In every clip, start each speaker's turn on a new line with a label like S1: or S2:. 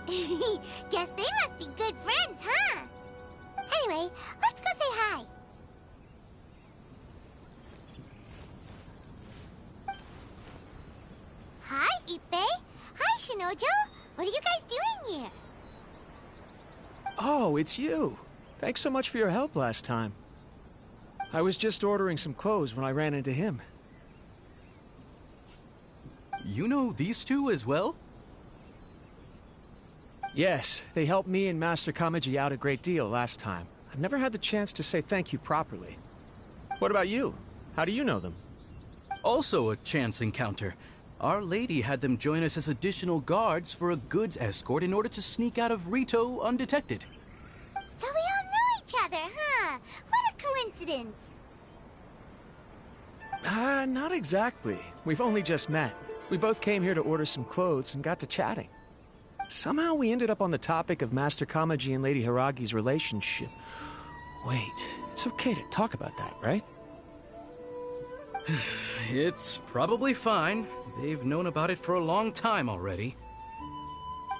S1: Guess they must be good friends, huh? Anyway, let's go say hi. Hi, Ippei. Hi, Shinojo. What are you guys doing here?
S2: Oh, it's you. Thanks so much for your help last time. I was just ordering some clothes when I ran into him.
S3: You know these two as well?
S2: Yes, they helped me and Master Kamaji out a great deal last time. I've never had the chance to say thank you properly. What about you? How do you know them?
S3: Also a chance encounter. Our lady had them join us as additional guards for a goods escort in order to sneak out of Rito undetected.
S1: So we all know each other, huh? What a coincidence.
S2: Not exactly. We've only just met. We both came here to order some clothes and got to chatting. Somehow we ended up on the topic of Master Kamaji and Lady Hiragi's relationship. Wait, it's okay to talk about that, right?
S3: It's probably fine. They've known about it for a long time already.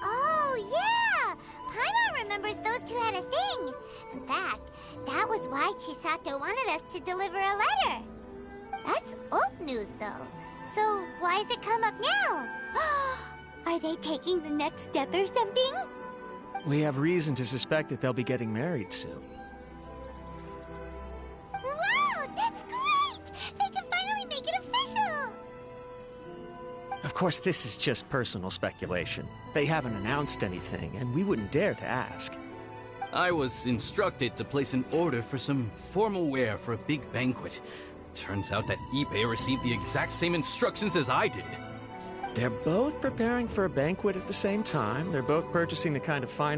S1: Oh, yeah! Paimon remembers those two had a thing. In fact, that was why Chisato wanted us to deliver a letter. That's old news, though. So why has it come up now? Are they taking the next step or something?
S2: We have reason to suspect that they'll be getting married soon.
S1: Wow, that's great! They can finally make it official!
S2: Of course, this is just personal speculation. They haven't announced anything, and we wouldn't dare to ask.
S3: I was instructed to place an order for some formal wear for a big banquet. Turns out that Ippei received the exact same instructions as I did.
S2: They're both preparing for a banquet at the same time. They're both purchasing the kind of fine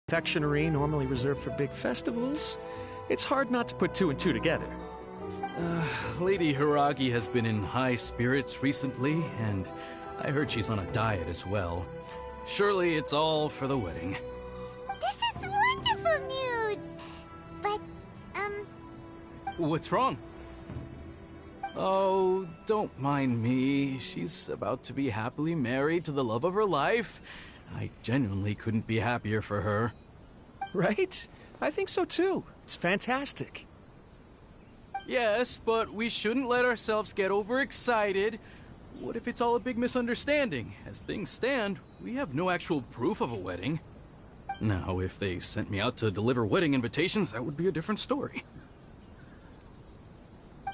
S2: confectionery normally reserved for big festivals. It's hard not to put two and two together.
S3: Lady Hiragi has been in high spirits recently, and I heard she's on a diet as well. Surely it's all for the wedding.
S1: This is wonderful news! But,
S3: What's wrong? Oh, don't mind me. She's about to be happily married to the love of her life. I genuinely couldn't be happier for her.
S2: Right? I think so too. It's fantastic.
S3: Yes, but we shouldn't let ourselves get overexcited. What if it's all a big misunderstanding? As things stand, we have no actual proof of a wedding. Now, if they sent me out to deliver wedding invitations, that would be a different story.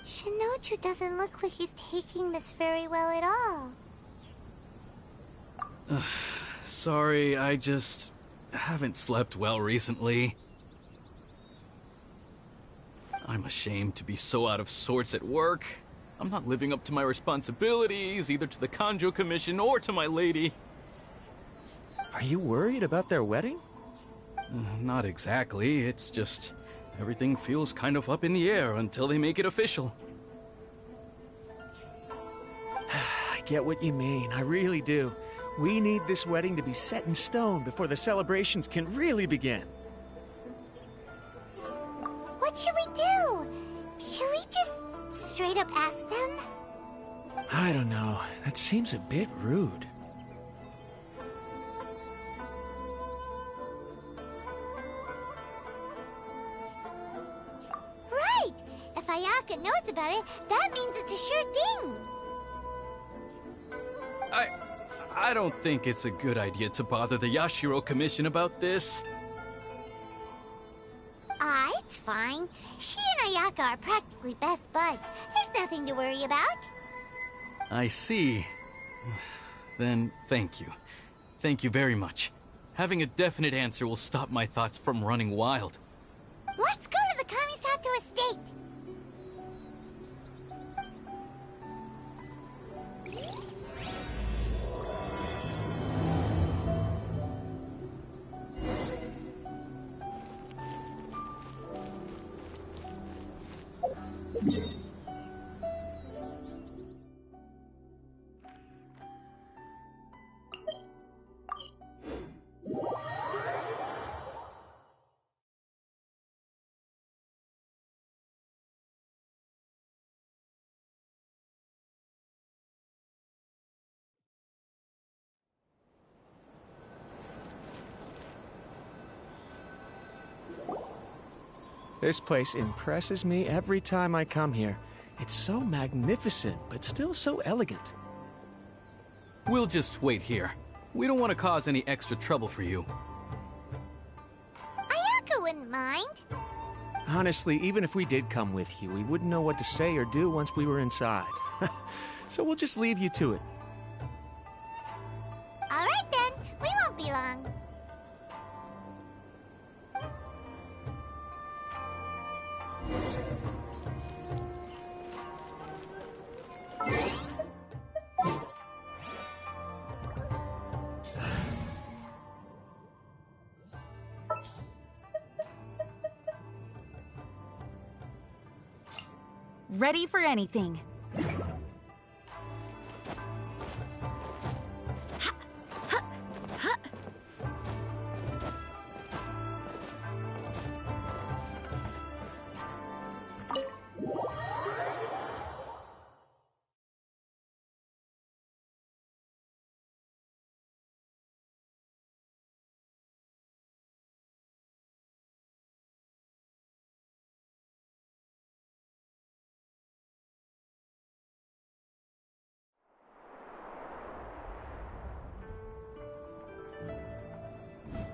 S1: Shinoju doesn't look like he's taking this very well at all.
S3: Sorry, I just haven't slept well recently. I'm ashamed to be so out of sorts at work. I'm not living up to my responsibilities, either to the Kanjo Commission or to my lady.
S2: Are you worried about their wedding?
S3: Not exactly, it's just everything feels kind of up in the air until they make it official.
S2: I get what you mean, I really do. We need this wedding to be set in stone before the celebrations can really begin.
S1: What should we do? Should we just straight up ask them?
S2: I don't know. That seems a bit rude.
S1: Right! If Ayaka knows about it, that means it's a sure thing.
S3: I don't think it's a good idea to bother the Yashiro Commission about this.
S1: It's fine. She and Ayaka are practically best buds. There's nothing to worry about.
S3: I see. Then thank you. Thank you very much. Having a definite answer will stop my thoughts from running wild.
S1: Let's go to the Kamisato estate.
S2: This place impresses me every time I come here. It's so magnificent, but still so elegant.
S3: We'll just wait here. We don't want to cause any extra trouble for you.
S1: Ayako wouldn't mind.
S2: Honestly, even if we did come with you, we wouldn't know what to say or do once we were inside. So we'll just leave you to it.
S1: All right then, we won't be long.
S4: Ready for anything.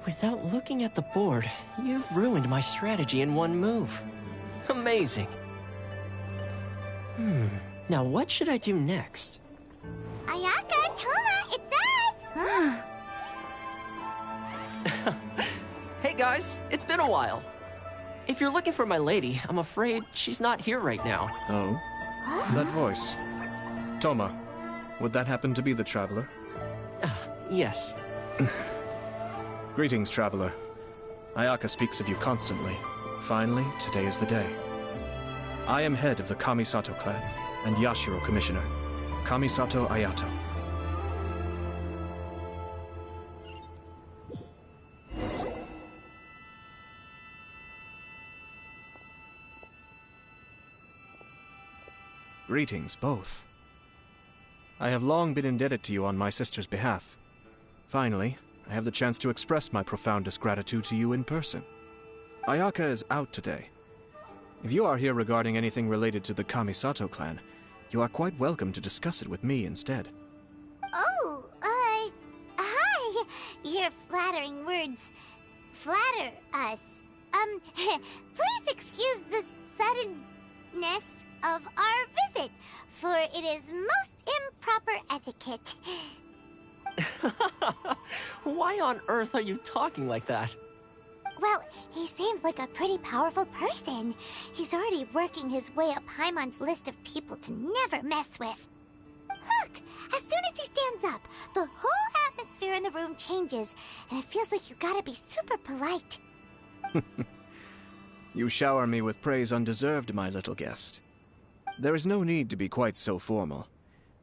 S5: Without looking at the board, you've ruined my strategy in one move. Amazing. Now what should I do next?
S1: Ayaka, Toma, it's us!
S5: Hey guys, it's been a while. If you're looking for my lady, I'm afraid she's not here right now.
S6: Oh? That voice. Toma, would that happen to be the Traveler?
S5: Yes.
S6: Greetings, Traveler. Ayaka speaks of you constantly. Finally, today is the day. I am head of the Kamisato clan and Yashiro Commissioner, Kamisato Ayato. Greetings, both. I have long been indebted to you on my sister's behalf. Finally, I have the chance to express my profoundest gratitude to you in person. Ayaka is out today. If you are here regarding anything related to the Kamisato clan, you are quite welcome to discuss it with me instead.
S1: Oh, hi! Your flattering words flatter us. Please excuse the suddenness of our visit, for it is most improper etiquette.
S5: Why on earth are you talking like that?
S1: Well, he seems like a pretty powerful person. He's already working his way up Paimon's list of people to never mess with. Look! As soon as he stands up, the whole atmosphere in the room changes, and it feels like you gotta be super polite.
S6: You shower me with praise undeserved, my little guest. There is no need to be quite so formal.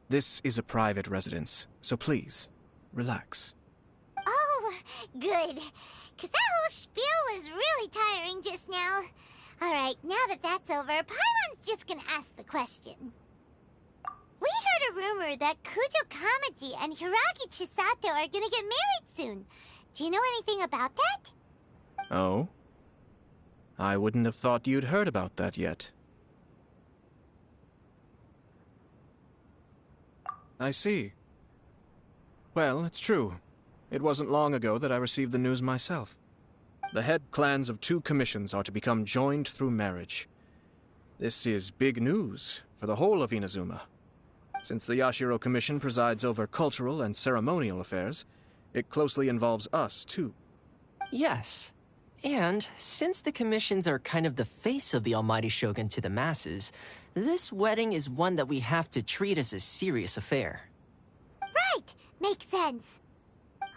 S6: This is a private residence, so please, relax.
S1: Oh, good. Because that whole spiel was really tiring just now. Alright, now that that's over, Paimon's just gonna ask the question. We heard a rumor that Kujo Kamaji and Hiragi Chisato are gonna get married soon. Do you know anything about that?
S6: Oh? I wouldn't have thought you'd heard about that yet. I see. Well, it's true. It wasn't long ago that I received the news myself. The head clans of 2 commissions are to become joined through marriage. This is big news for the whole of Inazuma. Since the Yashiro Commission presides over cultural and ceremonial affairs, it closely involves us, too.
S5: Yes. And since the commissions are kind of the face of the Almighty Shogun to the masses, this wedding is one that we have to treat as a serious affair.
S1: Right! Makes sense.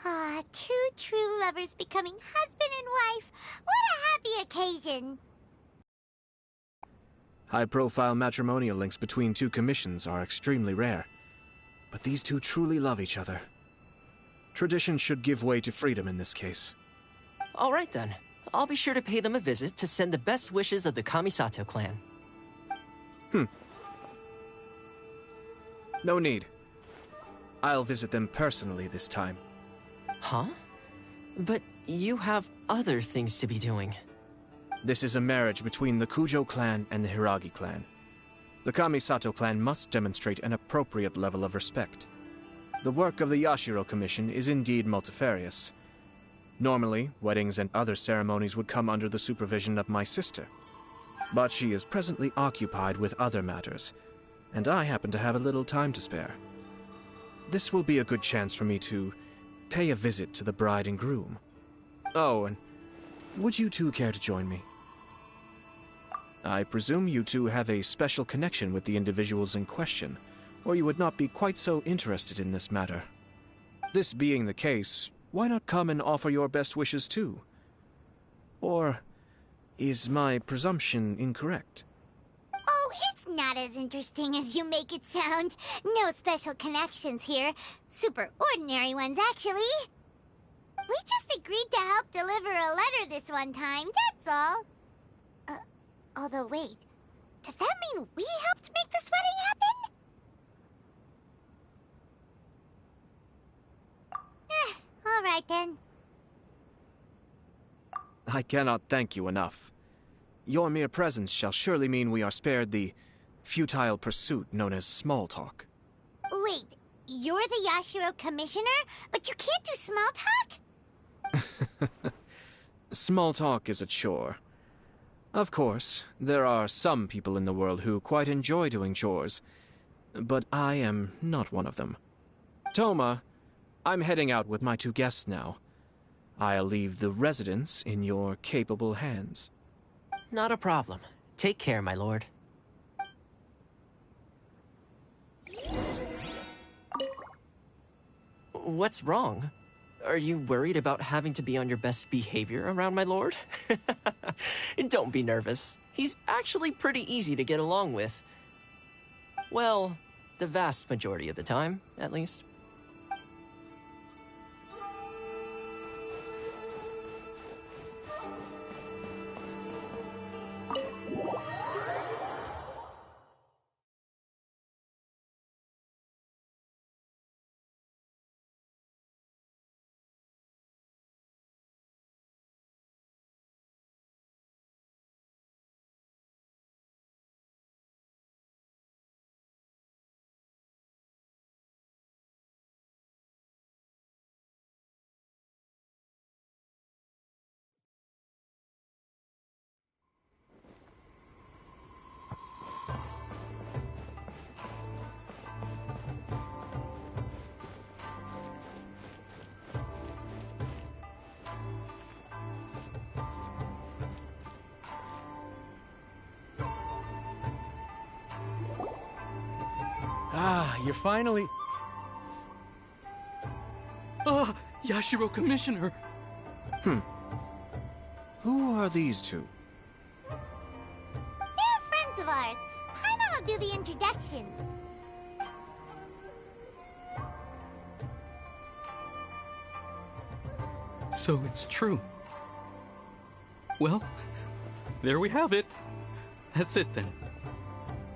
S1: Ah, 2 true lovers becoming husband and wife. What a happy occasion!
S6: High-profile matrimonial links between 2 commissions are extremely rare. But these 2 truly love each other. Tradition should give way to freedom in this case.
S5: All right then. I'll be sure to pay them a visit to send the best wishes of the Kamisato clan.
S6: No need. I'll visit them personally this time.
S5: Huh? But you have other things to be doing.
S6: This is a marriage between the Kujo clan and the Hiragi clan. The Kamisato clan must demonstrate an appropriate level of respect. The work of the Yashiro Commission is indeed multifarious. Normally, weddings and other ceremonies would come under the supervision of my sister. But she is presently occupied with other matters, and I happen to have a little time to spare. This will be a good chance for me to pay a visit to the bride and groom. Oh, and would you two care to join me? I presume you two have a special connection with the individuals in question, or you would not be quite so interested in this matter. This being the case, why not come and offer your best wishes too? Or is my presumption incorrect?
S1: Oh, it's not as interesting as you make it sound. No special connections here. Super ordinary ones, actually. We just agreed to help deliver a letter this one time, that's all. Although wait, does that mean we helped make this wedding happen? All right then.
S6: I cannot thank you enough. Your mere presence shall surely mean we are spared the futile pursuit known as small talk.
S1: Wait, you're the Yashiro Commissioner, but you can't do small talk?
S6: Small talk is a chore. Of course, there are some people in the world who quite enjoy doing chores, but I am not one of them. Toma, I'm heading out with my two guests now. I'll leave the residence in your capable hands.
S5: Not a problem. Take care, my lord. What's wrong? Are you worried about having to be on your best behavior around my lord? Don't be nervous. He's actually pretty easy to get along with. Well, the vast majority of the time, at least.
S2: Ah, you're finally...
S3: Ah, Yashiro Commissioner!
S6: Who are these two?
S1: They're friends of ours. Paimon will do the introductions.
S3: So it's true. Well, there we have it. That's it then.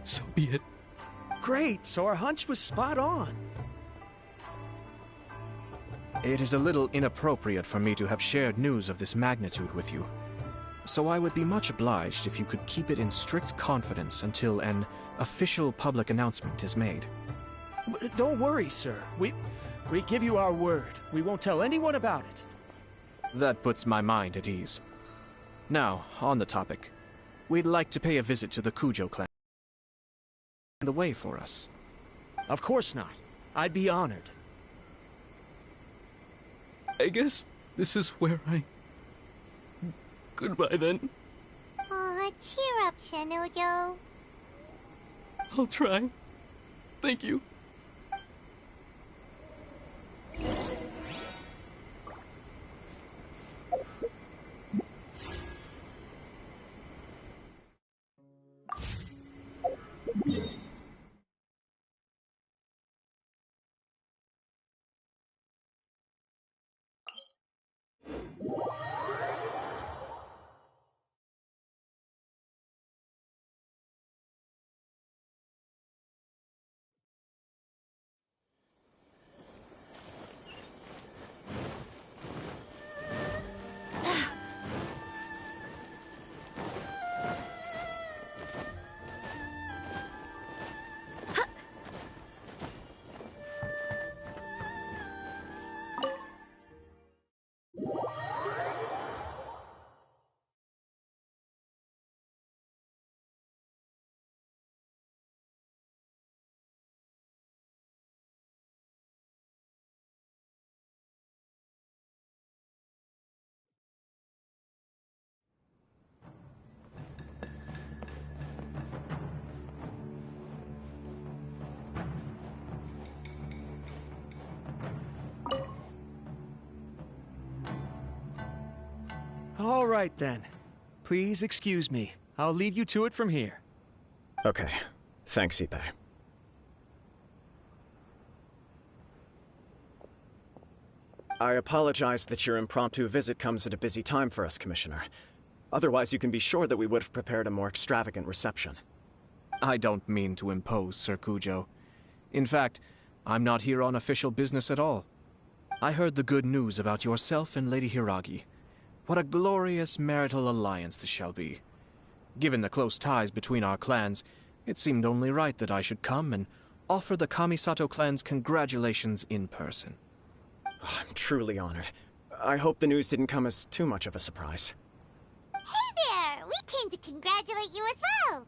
S3: So be it.
S2: Great, so our hunch was spot on.
S6: It is a little inappropriate for me to have shared news of this magnitude with you, so I would be much obliged if you could keep it in strict confidence until an official public announcement is made.
S2: Don't worry, sir. We give you our word. We won't tell anyone about it.
S6: That puts my mind at ease. Now, on the topic. We'd like to pay a visit to the Kujo clan. The way for us.
S2: Of course not. I'd be honored.
S3: I guess this is where I... Goodbye then.
S1: Aw, cheer up, Shanujo.
S3: I'll try. Thank you.
S2: All right, then. Please excuse me. I'll leave you to it from here.
S4: Okay. Thanks, Ippei. I apologize that your impromptu visit comes at a busy time for us, Commissioner. Otherwise, you can be sure that we would have prepared a more extravagant reception.
S6: I don't mean to impose, Sir Kujo. In fact, I'm not here on official business at all. I heard the good news about yourself and Lady Hiragi. What a glorious marital alliance this shall be. Given the close ties between our clans, it seemed only right that I should come and offer the Kamisato clan's congratulations in person.
S4: I'm truly honored. I hope the news didn't come as too much of a surprise.
S1: Hey there! We came to congratulate you as well!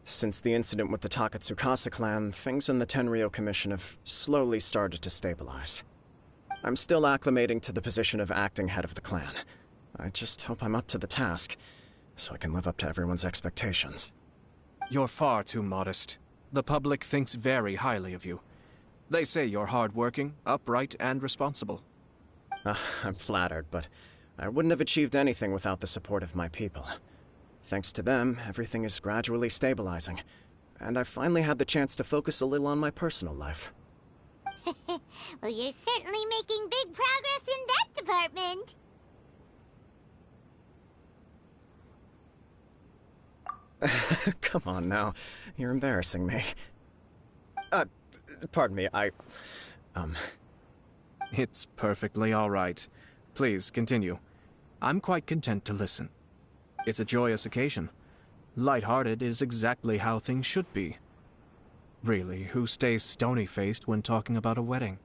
S4: Since the incident with the Takatsukasa clan, things in the Tenryou Commission have slowly started to stabilize. I'm still acclimating to the position of acting head of the clan. I just hope I'm up to the task, so I can live up to everyone's expectations.
S6: You're far too modest. The public thinks very highly of you. They say you're hardworking, upright, and responsible.
S4: I'm flattered, but I wouldn't have achieved anything without the support of my people. Thanks to them, everything is gradually stabilizing, and I've finally had the chance to focus a little on my personal life.
S1: Well, you're certainly making big progress in that department.
S4: Come on now, you're embarrassing me. Pardon me,
S6: It's perfectly all right. Please, continue. I'm quite content to listen. It's a joyous occasion. Light-hearted is exactly how things should be. Really, who stays stony-faced when talking about a wedding?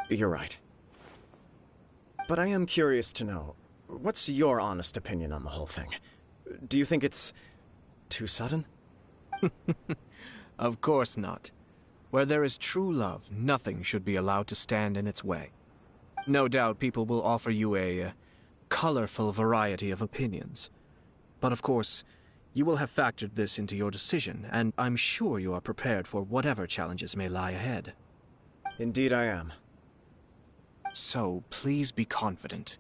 S4: You're right. But I am curious to know, what's your honest opinion on the whole thing? Do you think it's too sudden?
S6: Of course not. Where there is true love, nothing should be allowed to stand in its way. No doubt people will offer you a colorful variety of opinions. But of course, you will have factored this into your decision, and I'm sure you are prepared for whatever challenges may lie ahead.
S4: Indeed I am.
S6: So, please be confident.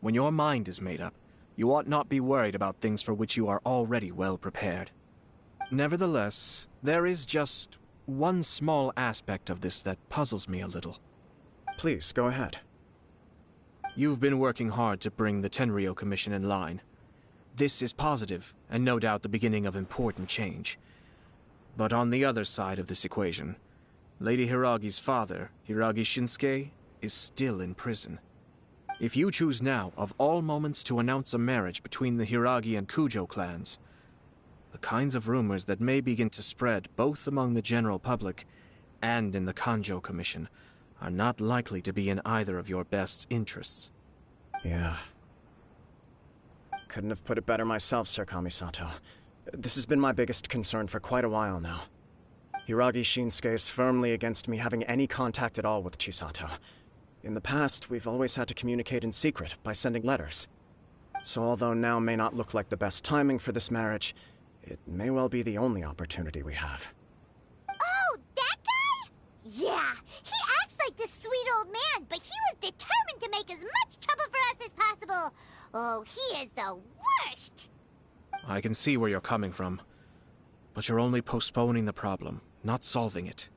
S6: When your mind is made up, you ought not be worried about things for which you are already well prepared. Nevertheless, there is just one small aspect of this that puzzles me a little.
S4: Please, go ahead.
S6: You've been working hard to bring the Tenryou Commission in line. This is positive, and no doubt the beginning of important change. But on the other side of this equation, Lady Hiragi's father, Hiragi Shinsuke, is still in prison. If you choose now, of all moments, to announce a marriage between the Hiragi and Kujo clans, the kinds of rumors that may begin to spread both among the general public and in the Kanjo Commission are not likely to be in either of your best interests.
S4: Yeah. Couldn't have put it better myself, Sir Kamisato. This has been my biggest concern for quite a while now. Hiragi Shinsuke is firmly against me having any contact at all with Chisato. In the past, we've always had to communicate in secret by sending letters. So although now may not look like the best timing for this marriage, it may well be the only opportunity we have.
S1: Oh, that guy? Yeah, he acts like this sweet old man, but he was determined to make as much trouble for us as possible. Oh, he is the worst!
S6: I can see where you're coming from, but you're only postponing the problem, not solving it.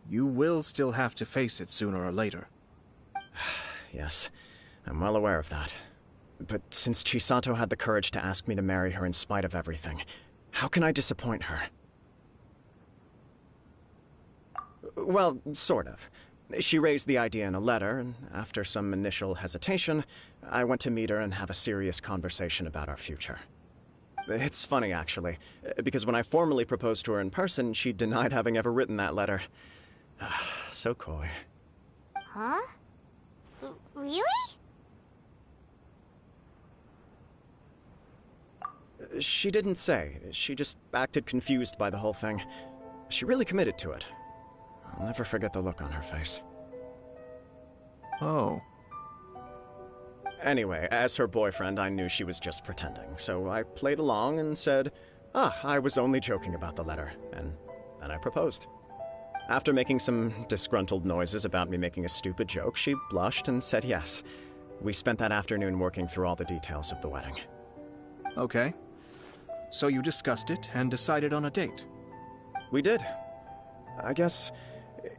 S6: You will still have to face it sooner or later.
S4: Yes, I'm well aware of that. But since Chisato had the courage to ask me to marry her in spite of everything, how can I disappoint her? Well, sort of. She raised the idea in a letter, and after some initial hesitation, I went to meet her and have a serious conversation about our future. It's funny, actually, because when I formally proposed to her in person, she denied having ever written that letter. So coy.
S1: Huh? Really?
S4: She didn't say. She just acted confused by the whole thing. She really committed to it. I'll never forget the look on her face.
S6: Oh.
S4: Anyway, as her boyfriend, I knew she was just pretending, so I played along and said, I was only joking about the letter, and then I proposed. After making some disgruntled noises about me making a stupid joke, she blushed and said yes. We spent that afternoon working through all the details of the wedding.
S6: Okay. So you discussed it and decided on a date?
S4: We did. I guess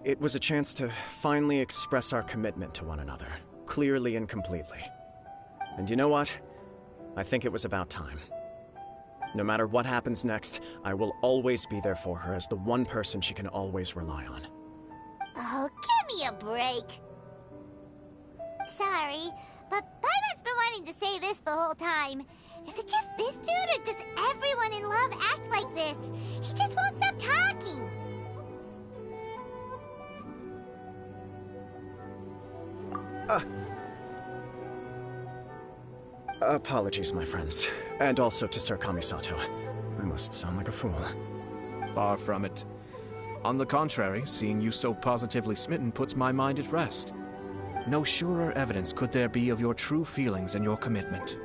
S4: it was a chance to finally express our commitment to one another, clearly and completely. And you know what? I think it was about time. No matter what happens next, I will always be there for her as the one person she can always rely on.
S1: Oh, give me a break. Sorry, but Paimon's been wanting to say this the whole time. Is it just this dude, or does everyone in love act like this? He just won't stop talking.
S4: Apologies, my friends. And also to Sir Kamisato. I must sound like a fool.
S6: Far from it. On the contrary, seeing you so positively smitten puts my mind at rest. No surer evidence could there be of your true feelings and your commitment.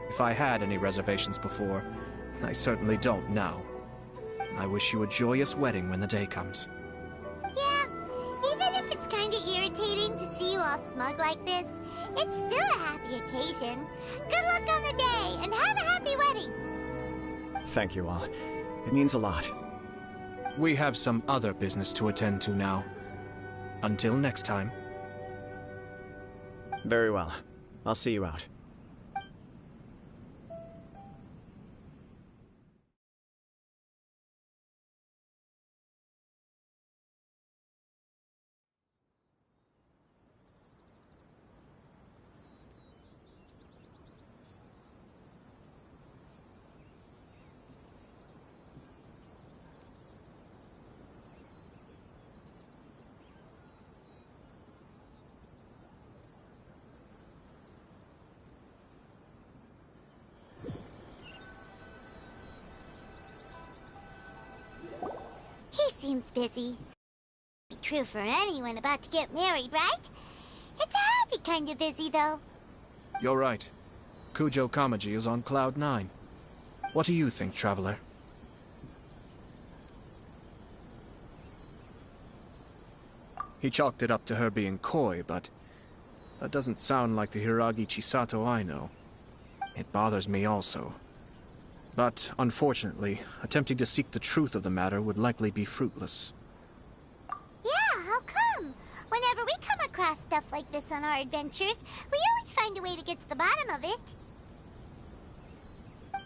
S6: If I had any reservations before, I certainly don't now. I wish you a joyous wedding when the day comes.
S1: Yeah, even if it's kinda irritating to see you all smug like this, it's still a happy occasion. Good luck on the day, and have a happy wedding!
S4: Thank you all. It means a lot.
S6: We have some other business to attend to now. Until next time.
S4: Very well. I'll see you out.
S1: He seems busy. Be true for anyone about to get married, right? It's a happy kind of busy, though.
S6: You're right. Kujo Kamaji is on Cloud 9. What do you think, Traveler? He chalked it up to her being coy, but that doesn't sound like the Hiragi Chisato I know. It bothers me also. But, unfortunately, attempting to seek the truth of the matter would likely be fruitless.
S1: Yeah, how come? Whenever we come across stuff like this on our adventures, we always find a way to get to the bottom of it.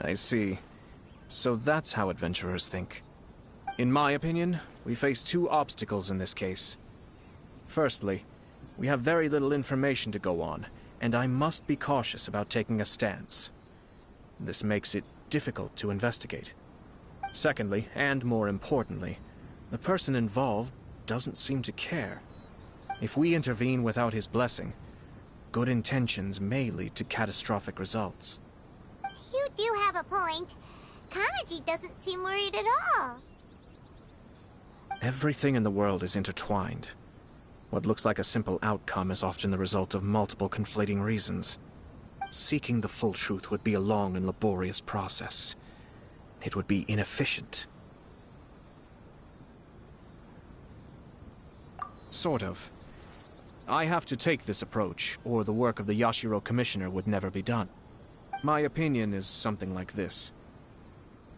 S6: I see. So that's how adventurers think. In my opinion, we face two obstacles in this case. Firstly, we have very little information to go on, and I must be cautious about taking a stance. This makes it difficult to investigate. Secondly, and more importantly, the person involved doesn't seem to care. If we intervene without his blessing, good intentions may lead to catastrophic results.
S1: You do have a point. Kamaji doesn't seem worried at all.
S6: Everything in the world is intertwined. What looks like a simple outcome is often the result of multiple conflating reasons. Seeking the full truth would be a long and laborious process. It would be inefficient. Sort of. I have to take this approach, or the work of the Yashiro Commissioner would never be done. My opinion is something like this.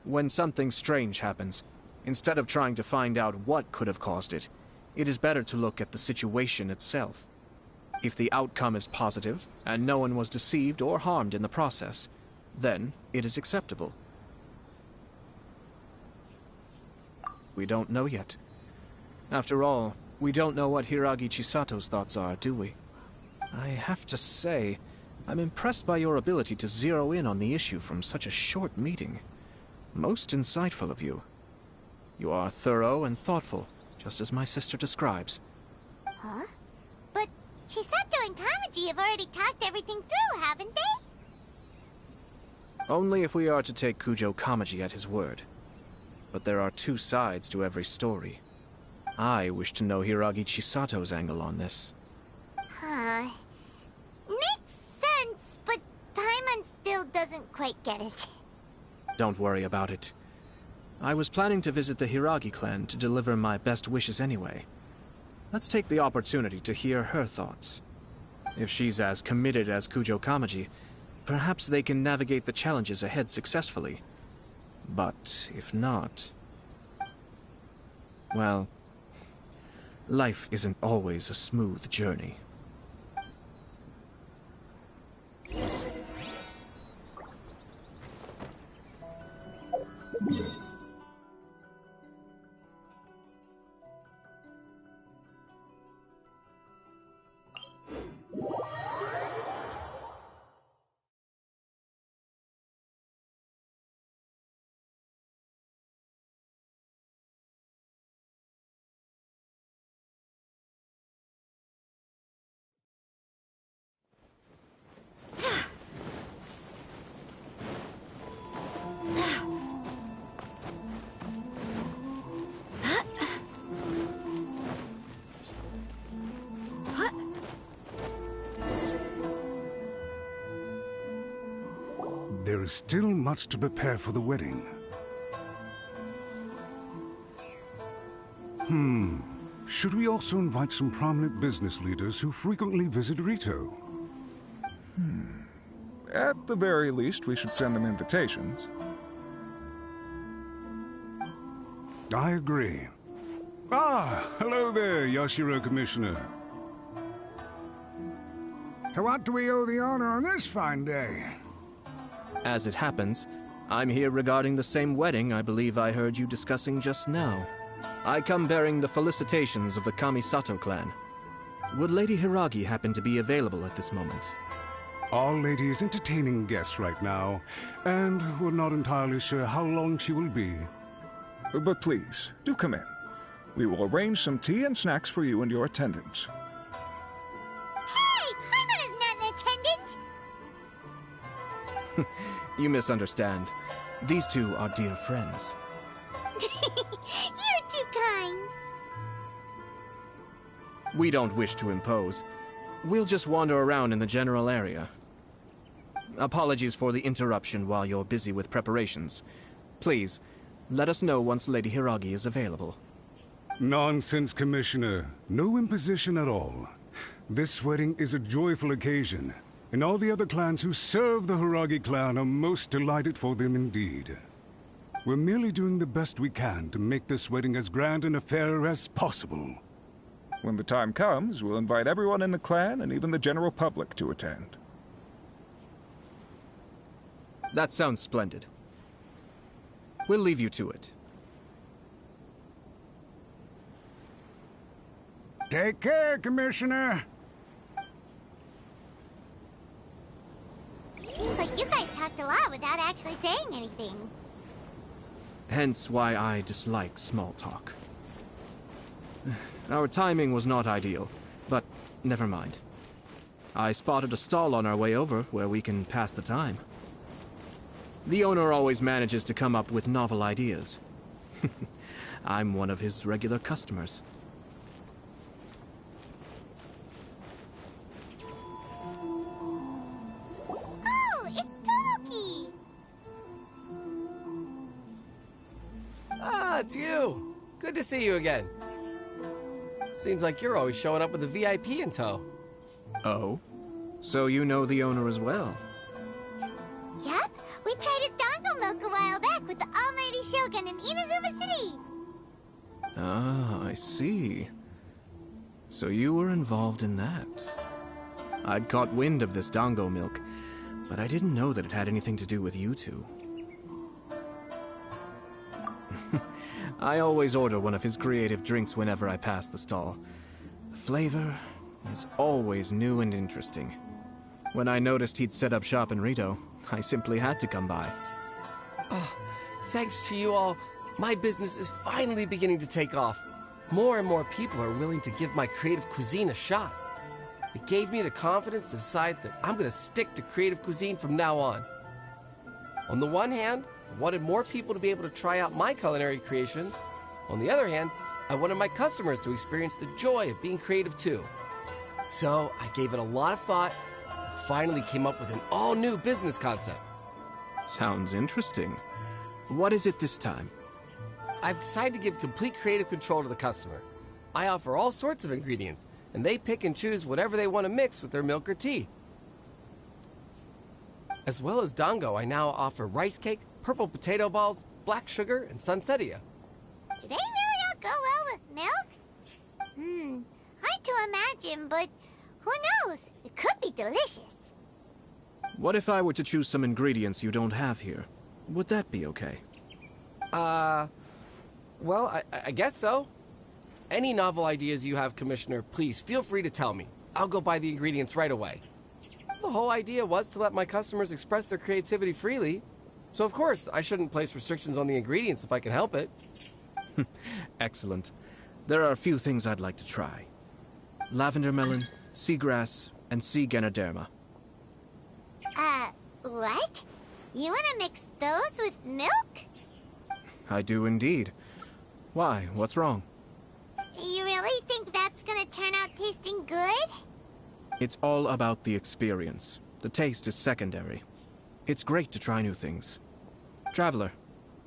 S6: When something strange happens, instead of trying to find out what could have caused it, it is better to look at the situation itself. If the outcome is positive, and no one was deceived or harmed in the process, then it is acceptable. We don't know yet. After all, we don't know what Hiragi Chisato's thoughts are, do we? I have to say, I'm impressed by your ability to zero in on the issue from such a short meeting. Most insightful of you. You are thorough and thoughtful, just as my sister describes.
S1: Huh? But Chisato and Kamaji have already talked everything through, haven't they?
S6: Only if we are to take Kujo Kamaji at his word. But there are two sides to every story. I wish to know Hiragi Chisato's angle on this.
S1: Huh. Makes sense, but Paimon still doesn't quite get it.
S6: Don't worry about it. I was planning to visit the Hiragi clan to deliver my best wishes anyway. Let's take the opportunity to hear her thoughts. If she's as committed as Kujo Kamaji, perhaps they can navigate the challenges ahead successfully. But if not... well, life isn't always a smooth journey.
S7: There is still much to prepare for the wedding. Should we also invite some prominent business leaders who frequently visit Rito?
S8: At the very least, we should send them invitations.
S7: I agree. Ah, hello there, Yashiro Commissioner. To what do we owe the honor on this fine day?
S6: As it happens, I'm here regarding the same wedding I believe I heard you discussing just now. I come bearing the felicitations of the Kamisato clan. Would Lady Hiragi happen to be available at this moment?
S7: Our lady is entertaining guests right now, and we're not entirely sure how long she will be.
S8: But please, do come in. We will arrange some tea and snacks for you and your attendants.
S1: Hey, Paimon is not an attendant!
S6: You misunderstand. These two are dear friends.
S1: You're too kind.
S6: We don't wish to impose. We'll just wander around in the general area. Apologies for the interruption while you're busy with preparations. Please, let us know once Lady Hiragi is available.
S7: Nonsense, Commissioner. No imposition at all. This wedding is a joyful occasion, and all the other clans who serve the Hiragi clan are most delighted for them indeed. We're merely doing the best we can to make this wedding as grand an affair as possible.
S8: When the time comes, we'll invite everyone in the clan and even the general public to attend.
S6: That sounds splendid. We'll leave you to it.
S7: Take care, Commissioner.
S1: Seems like you guys talked a lot without actually saying anything.
S6: Hence why I dislike small talk. Our timing was not ideal, but never mind. I spotted a stall on our way over where we can pass the time. The owner always manages to come up with novel ideas. I'm one of his regular customers.
S1: Oh, it's Tomoki!
S9: Ah, it's you. Good to see you again. Seems like you're always showing up with a VIP in tow.
S6: Oh? So you know the owner as well?
S1: Yep, we tried his dango milk a while back with the almighty Shogun in Inazuma City.
S6: Ah, I see. So you were involved in that. I'd caught wind of this dango milk, but I didn't know that it had anything to do with you two. I always order one of his creative drinks whenever I pass the stall. The flavor is always new and interesting. When I noticed he'd set up shop in Rito, I simply had to come by.
S9: Thanks to you all, my business is finally beginning to take off. More and more people are willing to give my creative cuisine a shot. It gave me the confidence to decide that I'm going to stick to creative cuisine from now on. On the one hand, I wanted more people to be able to try out my culinary creations. On the other hand, I wanted my customers to experience the joy of being creative too. So I gave it a lot of thought and finally came up with an all-new business concept.
S6: Sounds interesting. What is it this time?
S9: I've decided to give complete creative control to the customer. I offer all sorts of ingredients, and they pick and choose whatever they want to mix with their milk or tea. As well as Dango, I now offer rice cake, purple potato balls, black sugar, and sunsettia.
S1: Do they really all go well with milk? Hard to imagine, but who knows? It could be delicious.
S6: What if I were to choose some ingredients you don't have here? Would that be okay?
S9: Well, I guess so. Any novel ideas you have, Commissioner, please feel free to tell me. I'll go buy the ingredients right away. The whole idea was to let my customers express their creativity freely. So of course, I shouldn't place restrictions on the ingredients if I can help it.
S6: Excellent. There are a few things I'd like to try. Lavender melon, seagrass, and sea ganoderma.
S1: What? You want to mix those with milk?
S6: I do indeed. Why? What's wrong?
S1: You really think that's gonna turn out tasting good?
S6: It's all about the experience. The taste is secondary. It's great to try new things. Traveler,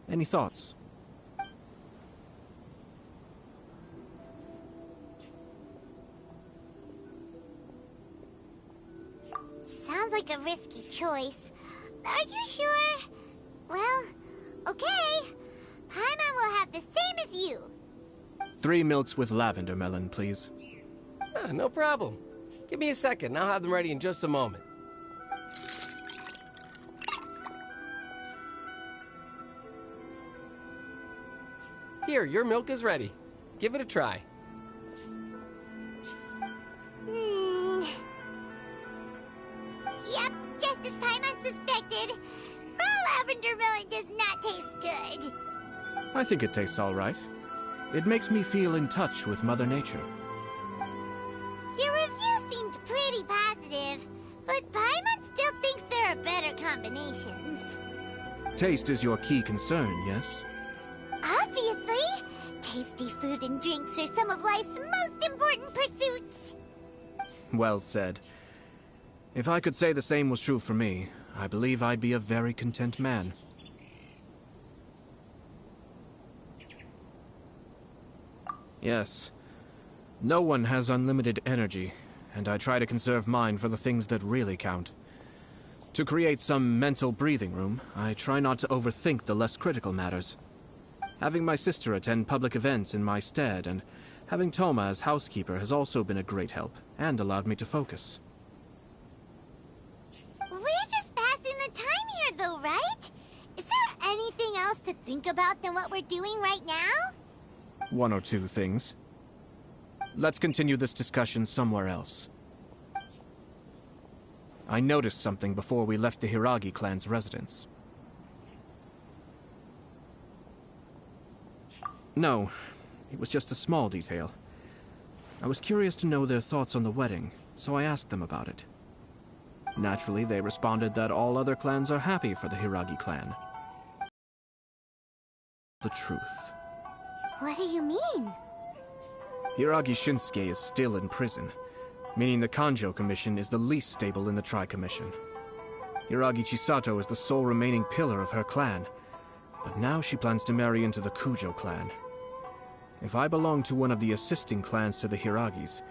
S6: any thoughts?
S1: Sounds like a risky choice. Are you sure? Well, okay. Paimon will have the same as you.
S6: 3 milks with lavender melon, please.
S9: No problem. Give me a second, I'll have them ready in just a moment. Here, your milk is ready. Give it a try.
S1: Yep, just as Paimon suspected. Raw lavender melon does not taste good.
S6: I think it tastes all right. It makes me feel in touch with Mother Nature.
S1: Your review seemed pretty positive, but Paimon still thinks there are better combinations.
S6: Taste is your key concern, yes?
S1: Obviously! Tasty food and drinks are some of life's most important pursuits.
S6: Well said. If I could say the same was true for me, I believe I'd be a very content man. Yes. No one has unlimited energy, and I try to conserve mine for the things that really count. To create some mental breathing room, I try not to overthink the less critical matters. Having my sister attend public events in my stead, and having Toma as housekeeper has also been a great help, and allowed me to focus.
S1: We're just passing the time here, though, right? Is there anything else to think about than what we're doing right now?
S6: 1 or 2 things. Let's continue this discussion somewhere else. I noticed something before we left the Hiragi clan's residence. No, it was just a small detail. I was curious to know their thoughts on the wedding, so I asked them about it. Naturally, they responded that all other clans are happy for the Hiragi clan. The truth.
S1: What do you mean?
S6: Hiragi Shinsuke is still in prison, meaning the Kanjo Commission is the least stable in the Tri-Commission. Hiragi Chisato is the sole remaining pillar of her clan, but now she plans to marry into the Kujo clan. If I belonged to one of the assisting clans to the Hiragis,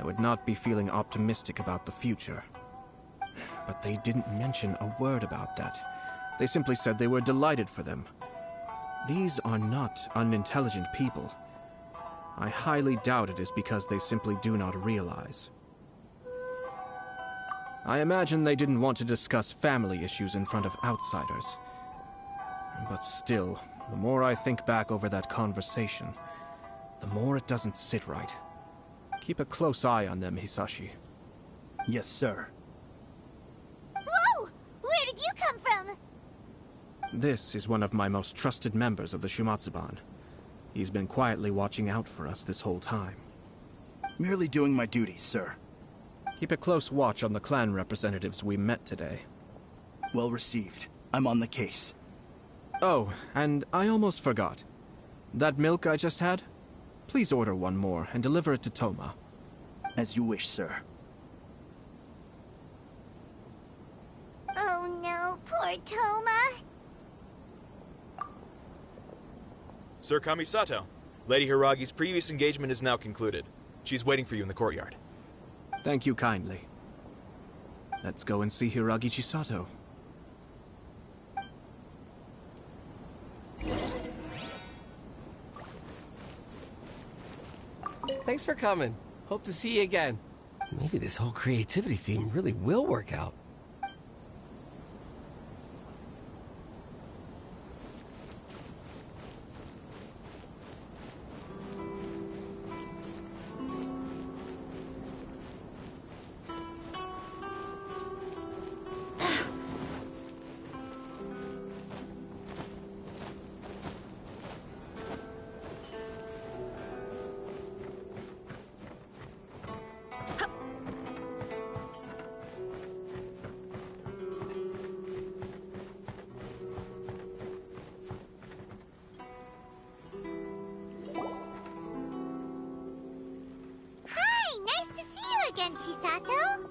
S6: I would not be feeling optimistic about the future. But they didn't mention a word about that. They simply said they were delighted for them. These are not unintelligent people. I highly doubt it is because they simply do not realize. I imagine they didn't want to discuss family issues in front of outsiders. But still, the more I think back over that conversation, the more it doesn't sit right. Keep a close eye on them, Hisashi.
S10: Yes, sir.
S1: Whoa! Where did you come from?
S6: This is one of my most trusted members of the Shumatsuban. He's been quietly watching out for us this whole time.
S10: Merely doing my duty, sir.
S6: Keep a close watch on the clan representatives we met today.
S10: Well received. I'm on the case.
S6: Oh, and I almost forgot. That milk I just had? Please order one more and deliver it to Toma.
S10: As you wish, sir.
S1: Oh no, poor Toma.
S11: Sir Kamisato, Lady Hiragi's previous engagement is now concluded. She's waiting for you in the courtyard.
S6: Thank you kindly. Let's go and see Hiragi Chisato.
S9: Thanks for coming. Hope to see you again. Maybe this whole creativity theme really will work out.
S1: Again, Chisato.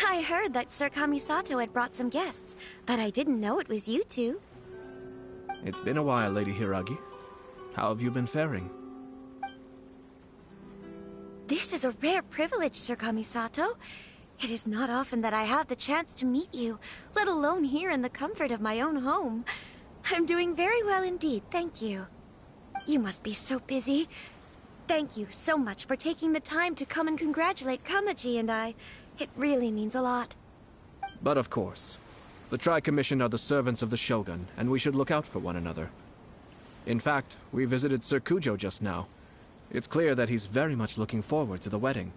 S12: I heard that Sir Kamisato had brought some guests, but I didn't know it was you two.
S6: It's been a while, Lady Hiragi. How have you been faring?
S12: This is a rare privilege, Sir Kamisato. It is not often that I have the chance to meet you, let alone here in the comfort of my own home. I'm doing very well indeed, thank you. You must be so busy. Thank you so much for taking the time to come and congratulate Kamaji and I. It really means a lot.
S6: But of course. The Tri-Commission are the servants of the Shogun, and we should look out for one another. In fact, we visited Sir Kujo just now. It's clear that he's very much looking forward to the wedding.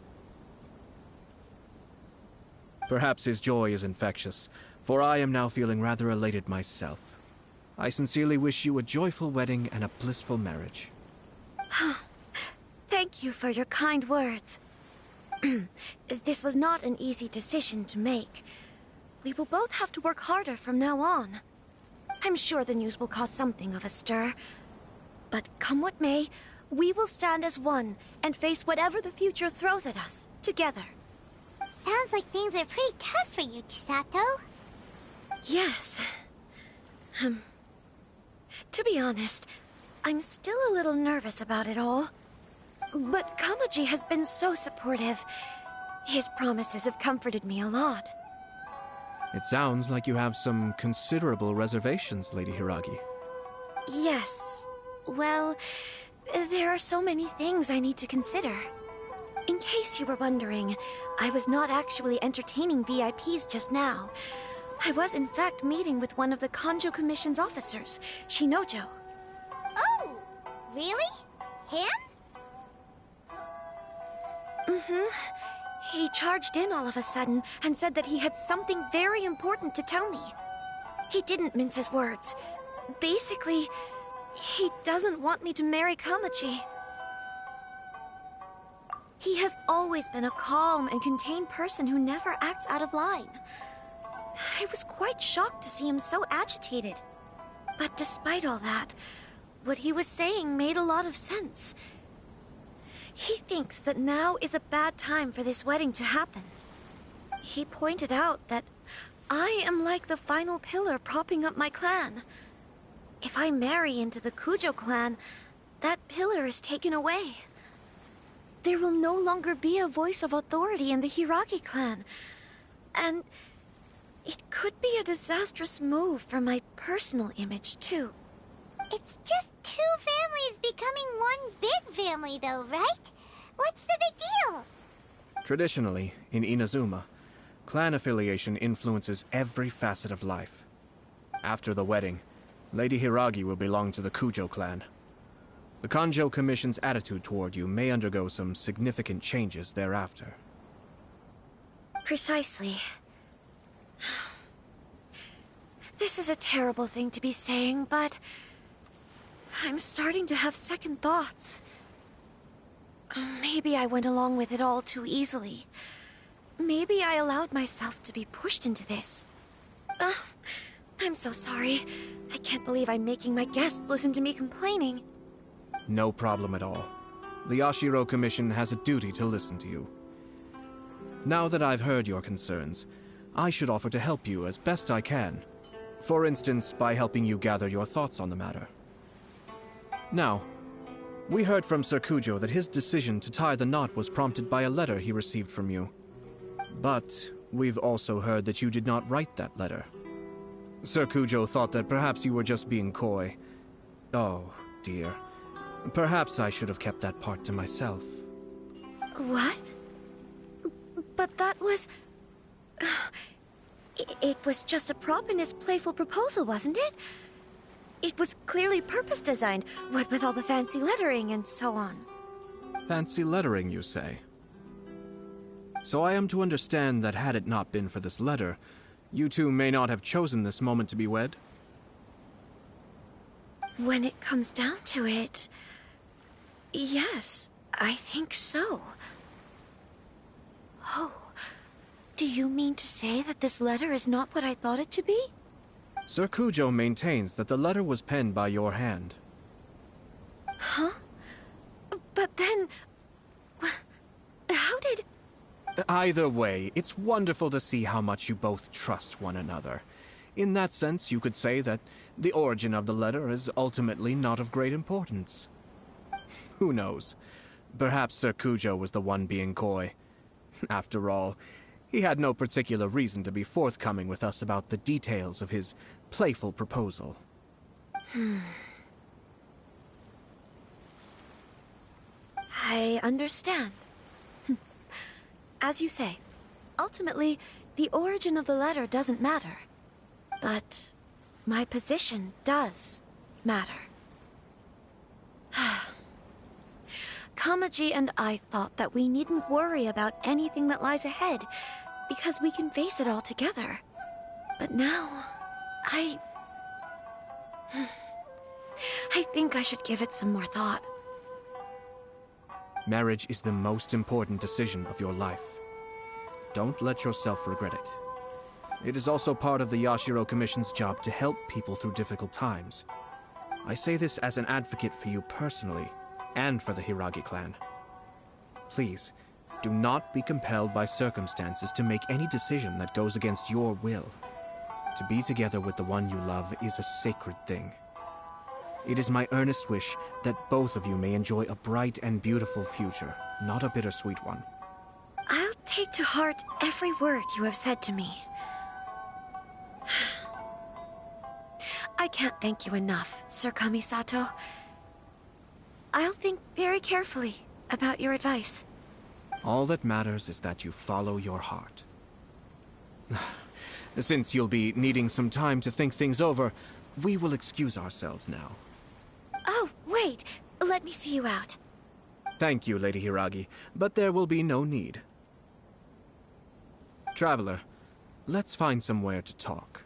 S6: Perhaps his joy is infectious, for I am now feeling rather elated myself. I sincerely wish you a joyful wedding and a blissful marriage.
S12: Thank you for your kind words. This was not an easy decision to make. We will both have to work harder from now on. I'm sure the news will cause something of a stir. But come what may, we will stand as one and face whatever the future throws at us, together.
S1: Sounds like things are pretty tough for you, Chisato.
S12: Yes. To be honest, I'm still a little nervous about it all. But Kamaji has been so supportive. His promises have comforted me a lot.
S6: It sounds like you have some considerable reservations, Lady Hiragi.
S12: Yes. Well, there are so many things I need to consider. In case you were wondering, I was not actually entertaining VIPs just now. I was in fact meeting with one of the Kanjo Commission's officers, Shinojo.
S1: Oh! Really? Him?
S12: He charged in all of a sudden and said that he had something very important to tell me. He didn't mince his words. Basically, he doesn't want me to marry Kamaji. He has always been a calm and contained person who never acts out of line. I was quite shocked to see him so agitated. But despite all that, what he was saying made a lot of sense. He thinks that now is a bad time for this wedding to happen. He pointed out that I am like the final pillar propping up my clan. If I marry into the Kujo clan, that pillar is taken away. There will no longer be a voice of authority in the Hiragi clan. And it could be a disastrous move for my personal image, too.
S1: It's just two families becoming one big family, though, right? What's the big deal?
S6: Traditionally, in Inazuma, clan affiliation influences every facet of life. After the wedding, Lady Hiragi will belong to the Kujo clan. The Kanjo Commission's attitude toward you may undergo some significant changes thereafter.
S12: Precisely. This is a terrible thing to be saying, but I'm starting to have second thoughts. Maybe I went along with it all too easily. Maybe I allowed myself to be pushed into this. I'm so sorry. I can't believe I'm making my guests listen to me complaining.
S6: No problem at all. The Yashiro Commission has a duty to listen to you. Now that I've heard your concerns, I should offer to help you as best I can. For instance, by helping you gather your thoughts on the matter. Now, we heard from Sir Kujo that his decision to tie the knot was prompted by a letter he received from you. But we've also heard that you did not write that letter. Sir Kujo thought that perhaps you were just being coy. Oh, dear. Perhaps I should have kept that part to myself.
S12: What? But that was... It was just a prop in his playful proposal, wasn't it? It was clearly purpose-designed, what with all the fancy lettering and so on.
S6: Fancy lettering, you say? So I am to understand that had it not been for this letter, you two may not have chosen this moment to be wed?
S12: When it comes down to it... yes, I think so. Oh, do you mean to say that this letter is not what I thought it to be?
S6: Sir Kujo maintains that the letter was penned by your hand.
S12: Huh? But then... how did...
S6: Either way, it's wonderful to see how much you both trust one another. In that sense, you could say that the origin of the letter is ultimately not of great importance. Who knows? Perhaps Sir Kujo was the one being coy. After all, he had no particular reason to be forthcoming with us about the details of his playful proposal.
S12: I understand. As you say, ultimately, the origin of the letter doesn't matter. But my position does matter. Kamaji and I thought that we needn't worry about anything that lies ahead, because we can face it all together. But now, I think I should give it some more thought.
S6: Marriage is the most important decision of your life. Don't let yourself regret it. It is also part of the Yashiro Commission's job to help people through difficult times. I say this as an advocate for you personally, and for the Hiragi clan. Please, do not be compelled by circumstances to make any decision that goes against your will. To be together with the one you love is a sacred thing. It is my earnest wish that both of you may enjoy a bright and beautiful future, not a bittersweet one.
S12: I'll take to heart every word you have said to me. I can't thank you enough, Sir Kamisato. I'll think very carefully about your advice.
S6: All that matters is that you follow your heart. Since you'll be needing some time to think things over, we will excuse ourselves now.
S12: Oh, wait! Let me see you out.
S6: Thank you, Lady Hiragi, but there will be no need. Traveler, let's find somewhere to talk.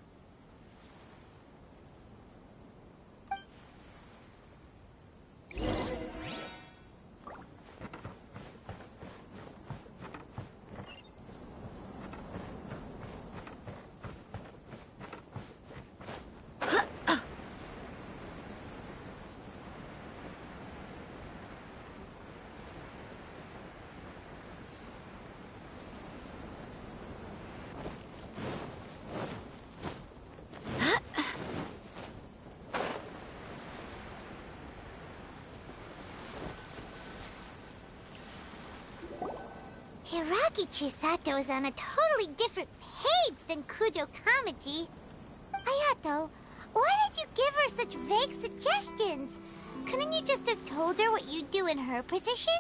S1: Hiragi Chisato is on a totally different page than Kujo Kamaji. Ayato, why did you give her such vague suggestions? Couldn't you just have told her what you'd do in her position?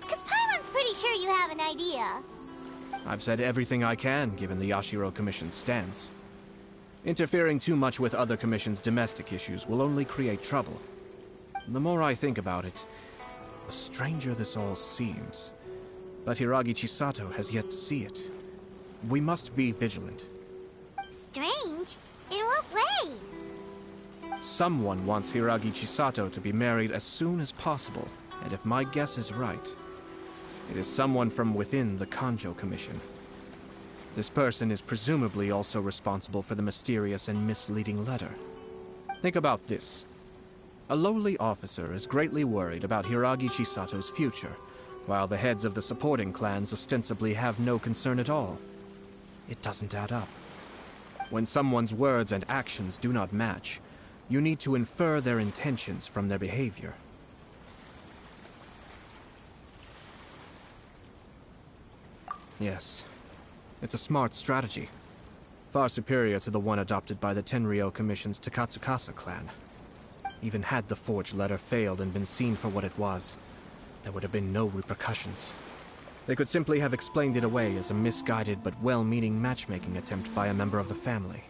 S1: Because Paimon's pretty sure you have an idea.
S6: I've said everything I can, given the Yashiro Commission's stance. Interfering too much with other commissions' domestic issues will only create trouble. The more I think about it, the stranger this all seems. But Hiragi Chisato has yet to see it. We must be vigilant.
S1: Strange? In what way?
S6: Someone wants Hiragi Chisato to be married as soon as possible, and if my guess is right, it is someone from within the Kanjo Commission. This person is presumably also responsible for the mysterious and misleading letter. Think about this. A lowly officer is greatly worried about Hiragi Chisato's future, while the heads of the supporting clans ostensibly have no concern at all. It doesn't add up. When someone's words and actions do not match, you need to infer their intentions from their behavior. Yes, it's a smart strategy. Far superior to the one adopted by the Tenryou Commission's Takatsukasa clan. Even had the forged letter failed and been seen for what it was, there would have been no repercussions. They could simply have explained it away as a misguided but well-meaning matchmaking attempt by a member of the family.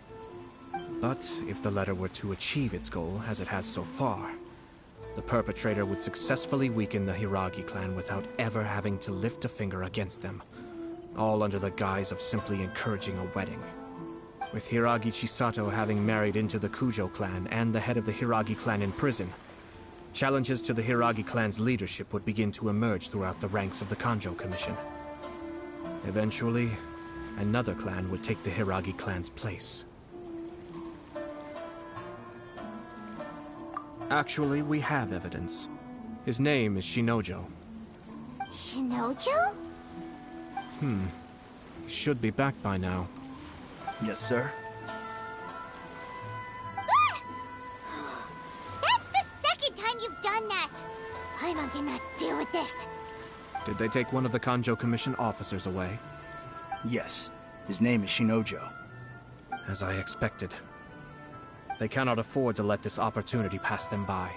S6: But if the letter were to achieve its goal, as it has so far, the perpetrator would successfully weaken the Hiragi clan without ever having to lift a finger against them, all under the guise of simply encouraging a wedding. With Hiragi Chisato having married into the Kujo clan and the head of the Hiragi clan in prison, challenges to the Hiragi clan's leadership would begin to emerge throughout the ranks of the Kanjo Commission. Eventually, another clan would take the Hiragi clan's place. Actually, we have evidence. His name is Shinojo.
S1: Shinojo?
S6: He should be back by now.
S10: Yes, sir.
S1: That's the second time you've done that! I'm not gonna deal with this.
S6: Did they take one of the Kanjo Commission officers away?
S10: Yes. His name is Shinojo.
S6: As I expected. They cannot afford to let this opportunity pass them by.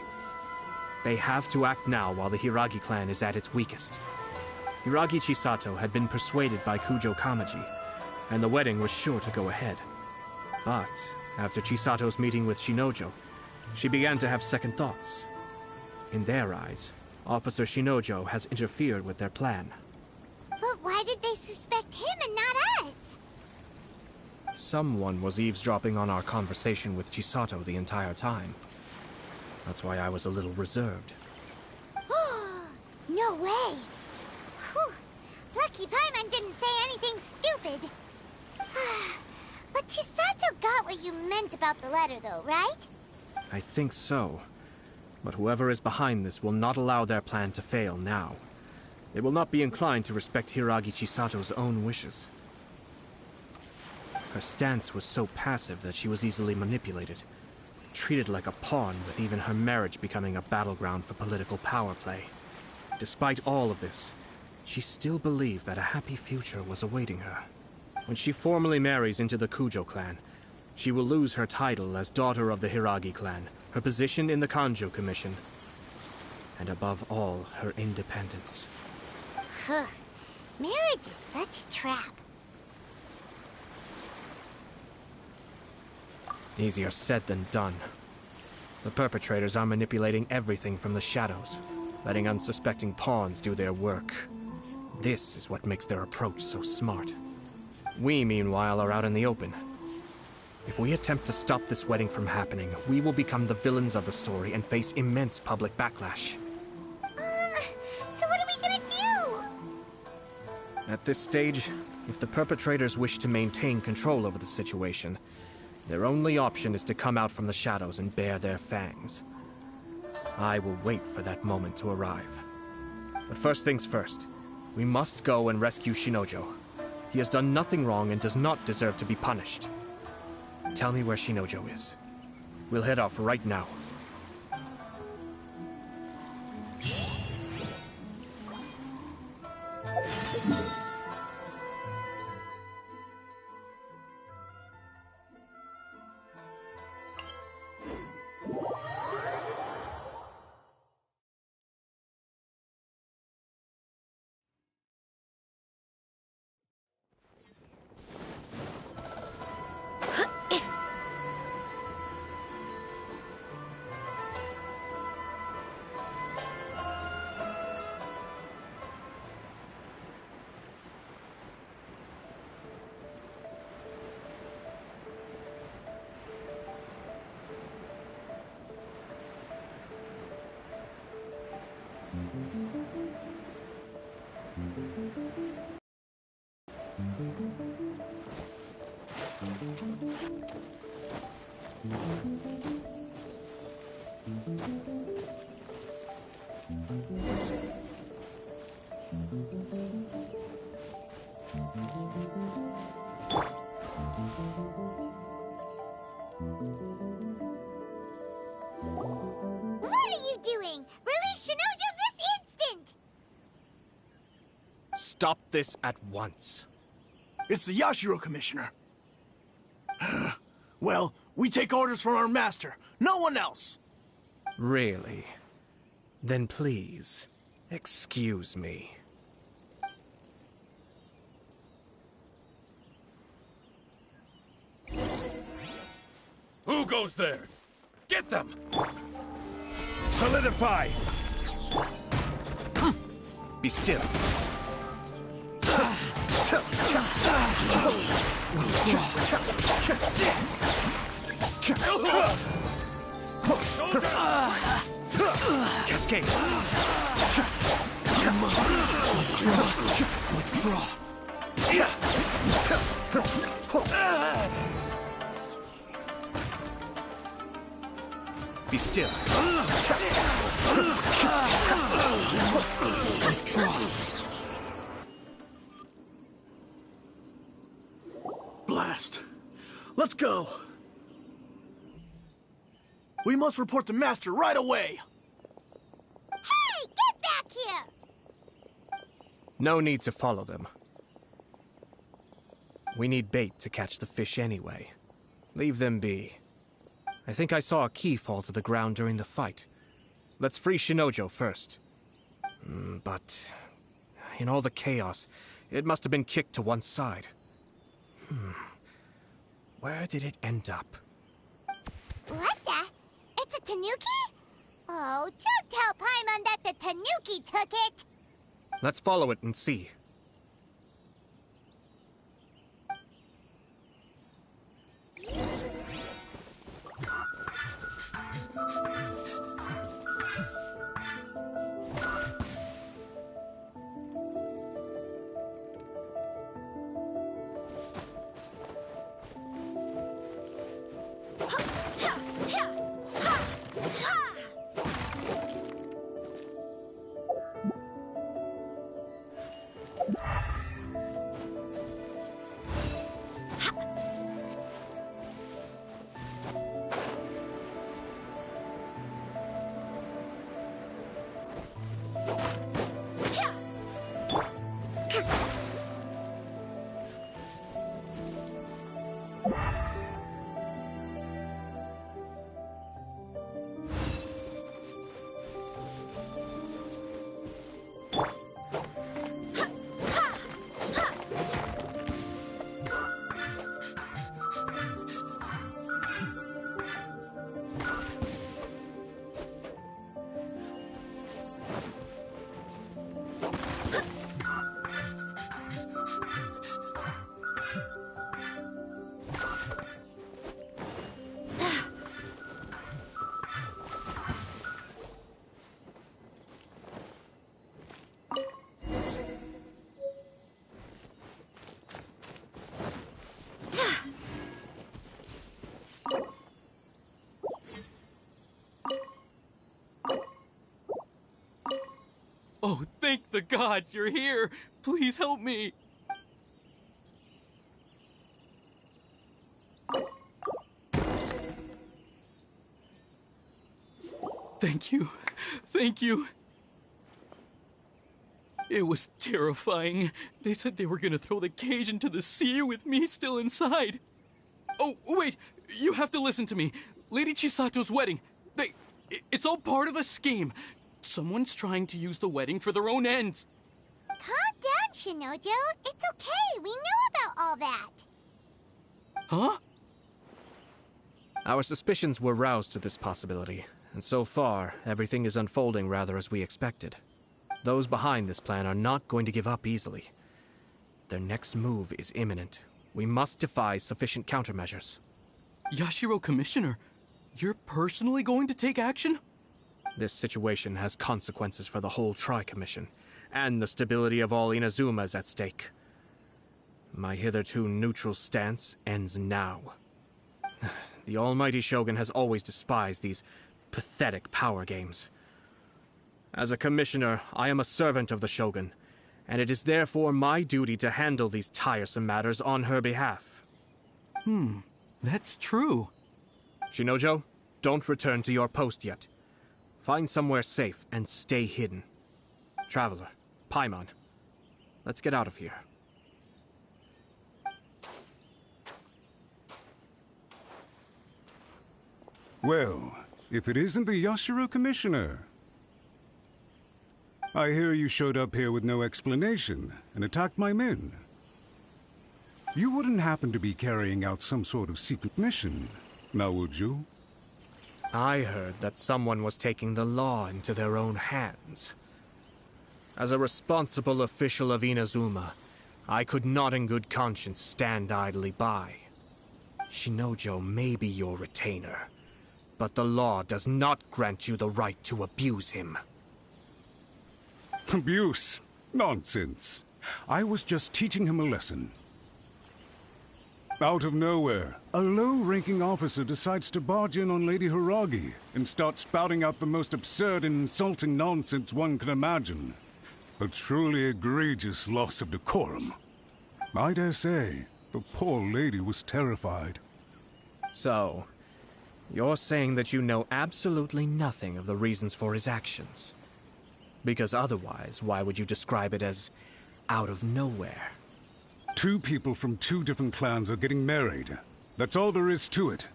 S6: They have to act now while the Hiragi clan is at its weakest. Hiragi Chisato had been persuaded by Kujo Kamaji, and the wedding was sure to go ahead. But after Chisato's meeting with Shinojo, she began to have second thoughts. In their eyes, Officer Shinojo has interfered with their plan.
S1: But why did they suspect him and not us?
S6: Someone was eavesdropping on our conversation with Chisato the entire time. That's why I was a little reserved.
S1: No way! Whew. Lucky Paimon didn't say anything stupid. But Chisato got what you meant about the letter, though, right?
S6: I think so. But whoever is behind this will not allow their plan to fail now. They will not be inclined to respect Hiragi Chisato's own wishes. Her stance was so passive that she was easily manipulated, treated like a pawn, with even her marriage becoming a battleground for political power play. Despite all of this, she still believed that a happy future was awaiting her. When she formally marries into the Kujo clan, she will lose her title as daughter of the Hiragi clan, her position in the Kanjo Commission, and above all, her independence.
S1: Marriage is such a trap.
S6: Easier said than done. The perpetrators are manipulating everything from the shadows, letting unsuspecting pawns do their work. This is what makes their approach so smart. We, meanwhile, are out in the open. If we attempt to stop this wedding from happening, we will become the villains of the story and face immense public backlash.
S1: So what are we gonna do?
S6: At this stage, if the perpetrators wish to maintain control over the situation, their only option is to come out from the shadows and bare their fangs. I will wait for that moment to arrive. But first things first, we must go and rescue Shinojo. He has done nothing wrong and does not deserve to be punished. Tell me where Shinojo is. We'll head off right now. stop this at once.
S11: It's the Yashiro Commissioner. Well, we take orders from our master, no one else.
S6: Really? Then please, excuse me.
S13: Who goes there? Get them! Solidify!
S6: Be still. Cascade.
S13: Come on. Withdraw.
S6: Be still.
S13: Withdraw.
S11: Blast. Let's go. We must report to Master right away.
S1: Hey, get back here!
S6: No need to follow them. We need bait to catch the fish anyway. Leave them be. I think I saw a key fall to the ground during the fight. Let's free Shinojo first. But in all the chaos, it must have been kicked to one side. Where did it end up?
S1: What the? It's a tanuki? Oh, don't tell Paimon that the tanuki took it!
S6: Let's follow it and see.
S3: Oh, thank the gods you're here! Please help me! Thank you. Thank you. It was terrifying. They said they were gonna throw the cage into the sea with me still inside. Oh, wait! You have to listen to me. Lady Chisato's wedding. It's all part of a scheme. Someone's trying to use the wedding for their own ends.
S1: Calm down, Shinojo. It's okay. We knew about all that.
S3: Huh?
S6: Our suspicions were roused to this possibility, and so far, everything is unfolding rather as we expected. Those behind this plan are not going to give up easily. Their next move is imminent. We must devise sufficient countermeasures.
S3: Yashiro Commissioner, you're personally going to take action?
S6: This situation has consequences for the whole Tri-Commission, and the stability of all Inazuma is at stake. My hitherto neutral stance ends now. The almighty Shogun has always despised these pathetic power games. As a commissioner, I am a servant of the Shogun, and it is therefore my duty to handle these tiresome matters on her behalf.
S3: That's true.
S6: Shinojo, don't return to your post yet. Find somewhere safe and stay hidden. Traveler, Paimon, Let's get out of here.
S7: Well, if it isn't the Yashiro Commissioner. I hear you showed up here with no explanation and attacked my men. You wouldn't happen to be carrying out some sort of secret mission, now would you?
S6: I heard that someone was taking the law into their own hands. As a responsible official of Inazuma, I could not in good conscience stand idly by. Shinojo may be your retainer, but the law does not grant you the right to abuse him.
S7: Abuse? Nonsense. I was just teaching him a lesson. Out of nowhere, a low-ranking officer decides to barge in on Lady Hiragi and start spouting out the most absurd and insulting nonsense one can imagine. A truly egregious loss of decorum. I dare say, the poor lady was terrified.
S6: So, you're saying that you know absolutely nothing of the reasons for his actions? Because otherwise, why would you describe it as out of nowhere?
S7: Two people from two different clans are getting married. That's all there is to it.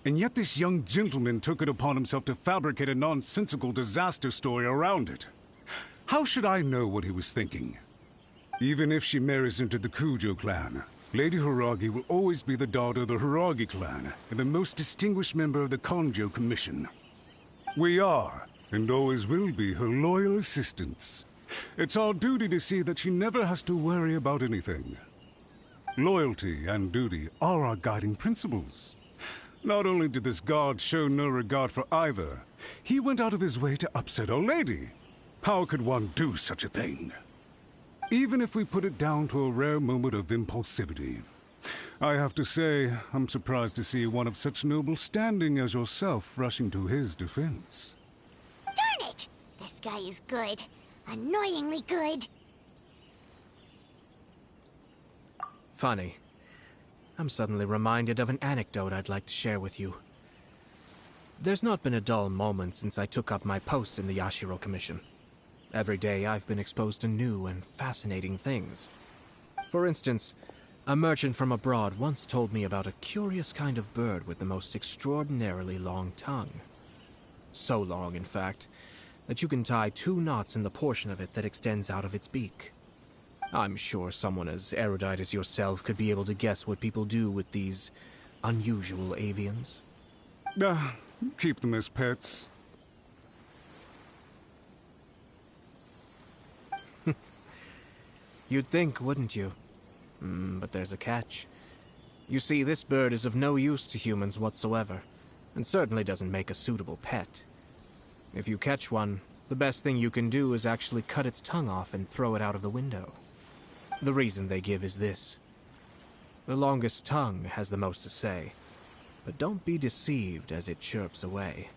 S7: And yet this young gentleman took it upon himself to fabricate a nonsensical disaster story around it. How should I know what he was thinking? Even if she marries into the Kujo clan, Lady Hiragi will always be the daughter of the Hiragi clan and the most distinguished member of the Kanjo Commission. We are, and always will be, her loyal assistants. It's our duty to see that she never has to worry about anything. Loyalty and duty are our guiding principles. Not only did this guard show no regard for either, he went out of his way to upset our lady. How could one do such a thing? Even if we put it down to a rare moment of impulsivity. I have to say, I'm surprised to see one of such noble standing as yourself rushing to his defense.
S1: Darn it! This guy is good. Annoyingly good.
S6: Funny. I'm suddenly reminded of an anecdote I'd like to share with you. There's not been a dull moment since I took up my post in the Yashiro Commission. Every day I've been exposed to new and fascinating things. For instance, a merchant from abroad once told me about a curious kind of bird with the most extraordinarily long tongue. So long, in fact, that you can tie 2 knots in the portion of it that extends out of its beak. I'm sure someone as erudite as yourself could be able to guess what people do with these unusual avians.
S7: Keep them as pets.
S6: You'd think, wouldn't you? But there's a catch. You see, this bird is of no use to humans whatsoever, and certainly doesn't make a suitable pet. If you catch one, the best thing you can do is actually cut its tongue off and throw it out of the window. The reason they give is this. The longest tongue has the most to say, but don't be deceived as it chirps away,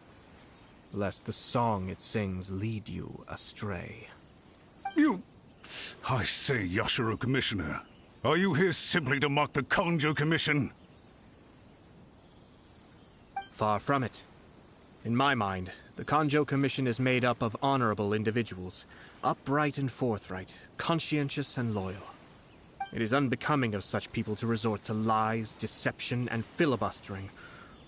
S6: lest the song it sings lead you astray.
S7: I say, Yashiro Commissioner, are you here simply to mock the Kanjo Commission?
S6: Far from it. In my mind, the Kanjo Commission is made up of honorable individuals, upright and forthright, conscientious and loyal. It is unbecoming of such people to resort to lies, deception, and filibustering,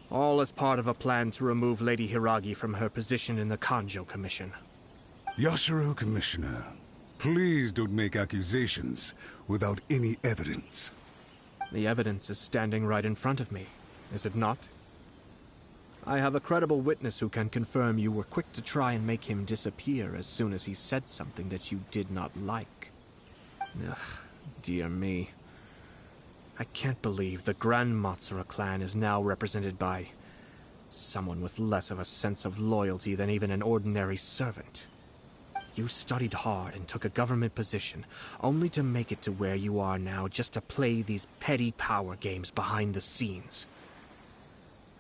S6: all as part of a plan to remove Lady Hiragi from her position in the Kanjo Commission.
S7: Yashiro Commissioner, please don't make accusations without any evidence.
S6: The evidence is standing right in front of me, is it not? I have a credible witness who can confirm you were quick to try and make him disappear as soon as he said something that you did not like. Ugh, dear me. I can't believe the Grand Matsura clan is now represented by someone with less of a sense of loyalty than even an ordinary servant. You studied hard and took a government position, only to make it to where you are now just to play these petty power games behind the scenes.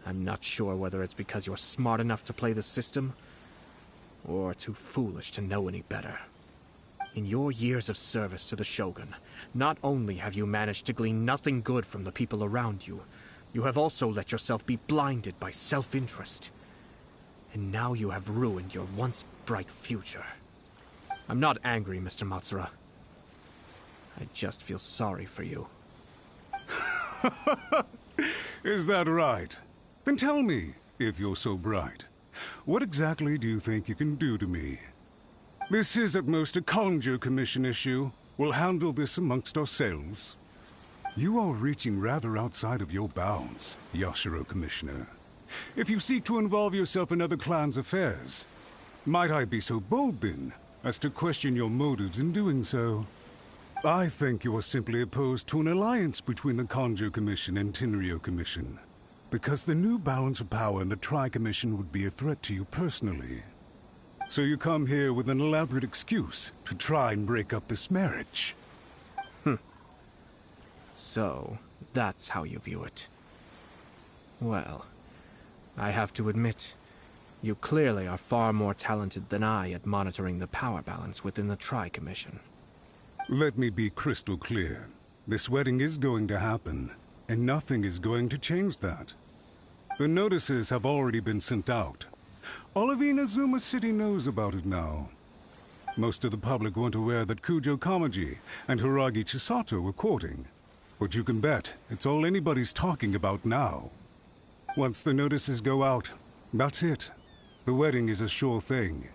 S6: I'm not sure whether it's because you're smart enough to play the system, or too foolish to know any better. In your years of service to the Shogun, not only have you managed to glean nothing good from the people around you, you have also let yourself be blinded by self-interest. And now you have ruined your once bright future. I'm not angry, Mr. Matsura. I just feel sorry for you.
S7: Is that right? Then tell me, if you're so bright, what exactly do you think you can do to me? This is at most a Conjo Commission issue. We'll handle this amongst ourselves. You are reaching rather outside of your bounds, Yashiro Commissioner. If you seek to involve yourself in other clans' affairs, might I be so bold then, as to question your motives in doing so? I think you are simply opposed to an alliance between the Conjo Commission and Tenryo Commission, because the new balance of power in the Tri-Commission would be a threat to you personally. So you come here with an elaborate excuse to try and break up this marriage.
S6: So, that's how you view it. Well, I have to admit, you clearly are far more talented than I at monitoring the power balance within the Tri-Commission.
S7: Let me be crystal clear. This wedding is going to happen, and nothing is going to change that. The notices have already been sent out. All of Inazuma City knows about it now. Most of the public weren't aware that Kujo Kamaji and Hiragi Chisato were courting. But you can bet it's all anybody's talking about now. Once the notices go out, that's it. The wedding is a sure thing,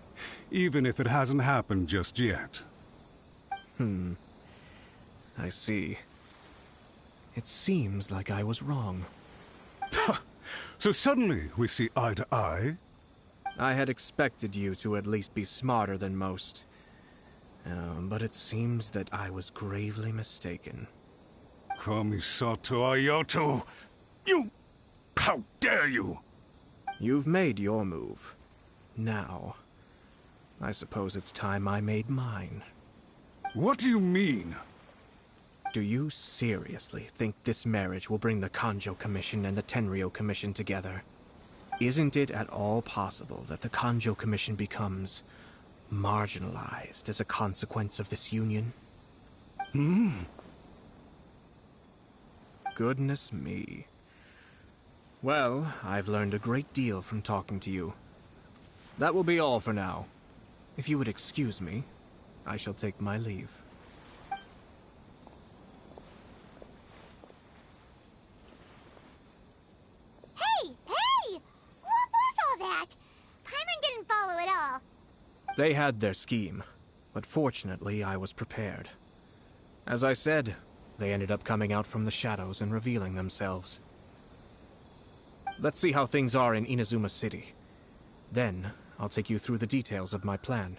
S7: even if it hasn't happened just yet.
S6: I see. It seems like I was wrong.
S7: So suddenly we see eye to eye?
S6: I had expected you to at least be smarter than most. But it seems that I was gravely mistaken.
S7: Kamisato Ayato! You... How dare you!
S6: You've made your move. Now, I suppose it's time I made mine.
S7: What do you mean?
S6: Do you seriously think this marriage will bring the Conjo Commission and the Tenryo Commission together? Isn't it at all possible that the Conjo Commission becomes marginalized as a consequence of this union? Goodness me. Well, I've learned a great deal from talking to you. That will be all for now. If you would excuse me, I shall take my leave.
S1: Hey! What was all that? Paimon didn't follow at all.
S6: They had their scheme, but fortunately I was prepared. As I said, they ended up coming out from the shadows and revealing themselves. Let's see how things are in Inazuma City. Then, I'll take you through the details of my plan.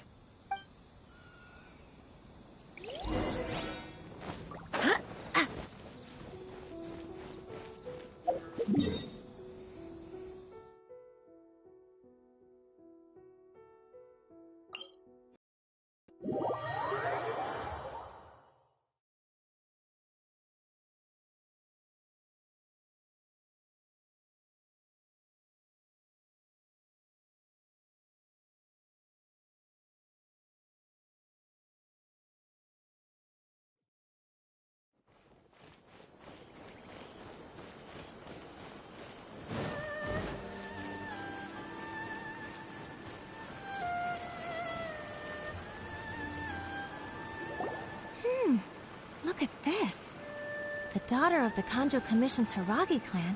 S14: Look at this. The daughter of the Kanjo Commission's Hiragi clan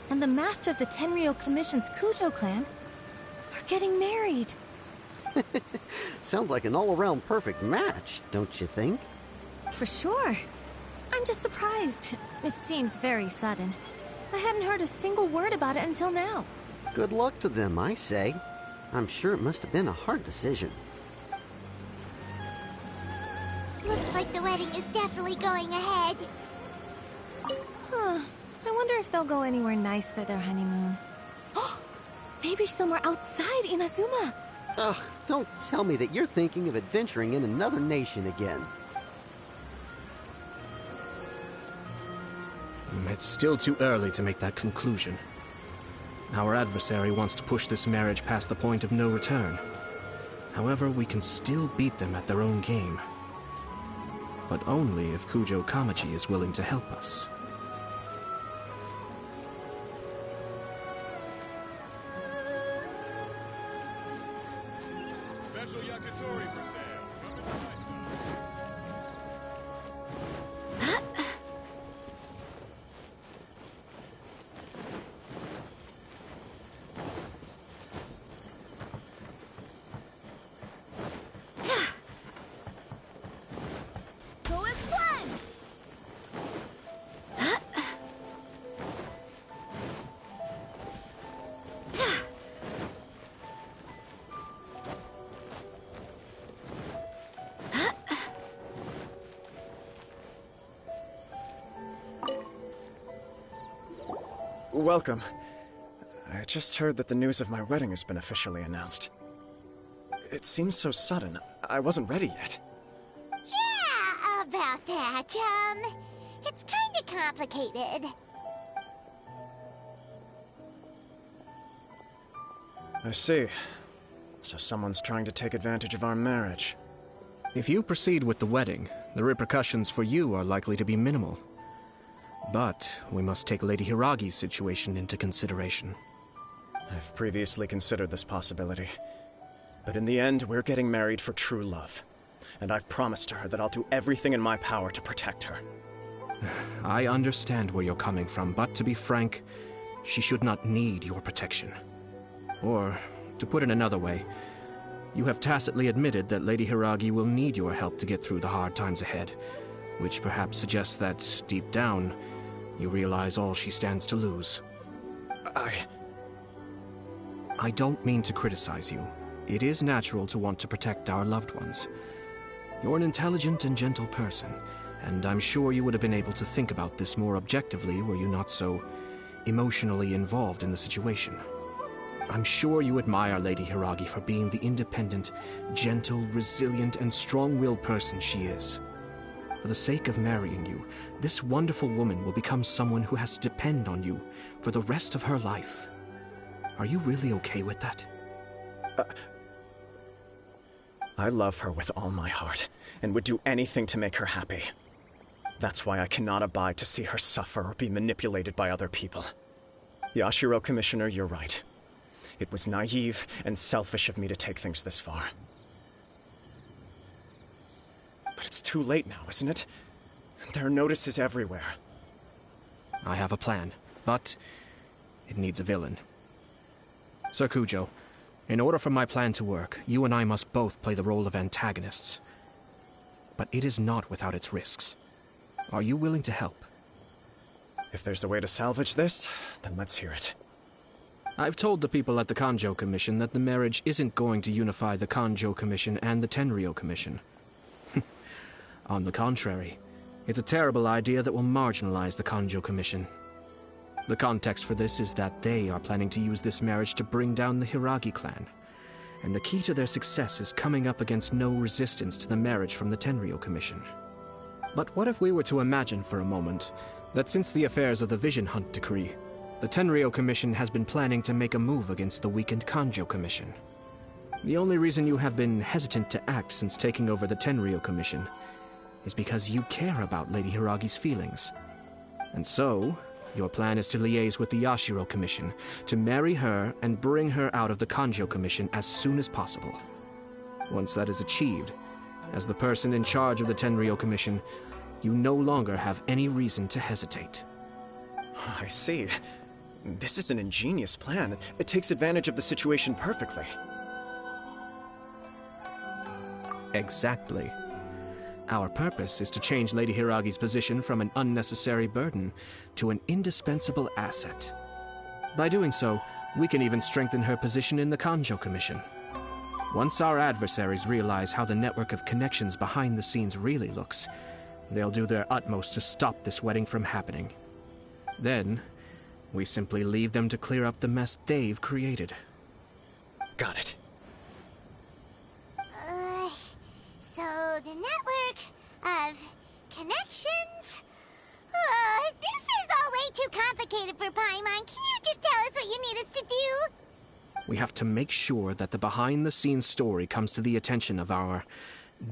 S14: and the master of the Tenryo Commission's Kujo clan are getting married.
S15: Sounds like an all-around perfect match, don't you think?
S14: For sure. I'm just surprised. It seems very sudden. I hadn't heard a single word about it until now.
S15: Good luck to them, I say. I'm sure it must have been a hard decision.
S1: Looks like the wedding is definitely going ahead.
S14: Huh. I wonder if they'll go anywhere nice for their honeymoon. Maybe somewhere outside Inazuma.
S15: Ugh, don't tell me that you're thinking of adventuring in another nation again.
S6: It's still too early to make that conclusion. Our adversary wants to push this marriage past the point of no return. However, we can still beat them at their own game. But only if Kujo Kamaji is willing to help us.
S13: Special yakitori for sale. Come to my shop.
S4: welcome. I just heard that the news of my wedding has been officially announced. It seems so sudden. I wasn't ready yet.
S1: Yeah, about that. It's kinda complicated.
S4: I see. So someone's trying to take advantage of our marriage.
S6: If you proceed with the wedding, the repercussions for you are likely to be minimal. But we must take Lady Hiragi's situation into consideration.
S4: I've previously considered this possibility. But in the end, we're getting married for true love. And I've promised her that I'll do everything in my power to protect her.
S6: I understand where you're coming from, but to be frank, she should not need your protection. Or, to put it another way, you have tacitly admitted that Lady Hiragi will need your help to get through the hard times ahead, which perhaps suggests that, deep down, you realize all she stands to lose. I don't mean to criticize you. It is natural to want to protect our loved ones. You're an intelligent and gentle person, and I'm sure you would have been able to think about this more objectively were you not so emotionally involved in the situation. I'm sure you admire Lady Hiragi for being the independent, gentle, resilient, and strong-willed person she is. For the sake of marrying you, this wonderful woman will become someone who has to depend on you for the rest of her life. Are you really okay with that?
S4: I love her with all my heart, and would do anything to make her happy. That's why I cannot abide to see her suffer or be manipulated by other people. Yashiro, Commissioner, you're right. It was naive and selfish of me to take things this far. But it's too late now, isn't it? There are notices everywhere.
S6: I have a plan, but it needs a villain. Sir Kujo, in order for my plan to work, you and I must both play the role of antagonists. But it is not without its risks. Are you willing to help?
S4: If there's a way to salvage this, then let's hear it.
S6: I've told the people at the Kanjo Commission that the marriage isn't going to unify the Kanjo Commission and the Tenryou Commission. On the contrary, it's a terrible idea that will marginalize the Kanjo Commission. The context for this is that they are planning to use this marriage to bring down the Hiragi clan, and the key to their success is coming up against no resistance to the marriage from the Tenryou Commission. But what if we were to imagine for a moment that since the affairs of the Vision Hunt Decree, the Tenryou Commission has been planning to make a move against the weakened Kanjo Commission? The only reason you have been hesitant to act since taking over the Tenryou Commission is because you care about Lady Hiragi's feelings. And so, your plan is to liaise with the Yashiro Commission, to marry her and bring her out of the Kanjo Commission as soon as possible. Once that is achieved, as the person in charge of the Tenryou Commission, you no longer have any reason to hesitate.
S4: I see. This is an ingenious plan. It takes advantage of the situation perfectly.
S6: Exactly. Our purpose is to change Lady Hiragi's position from an unnecessary burden to an indispensable asset. By doing so, we can even strengthen her position in the Kanjo Commission. Once our adversaries realize how the network of connections behind the scenes really looks, they'll do their utmost to stop this wedding from happening. Then, we simply leave them to clear up the mess they've created.
S4: Got it.
S1: So the network of connections? This is all way too complicated for Paimon. Can you just tell us what you need us to do?
S6: We have to make sure that the behind-the-scenes story comes to the attention of our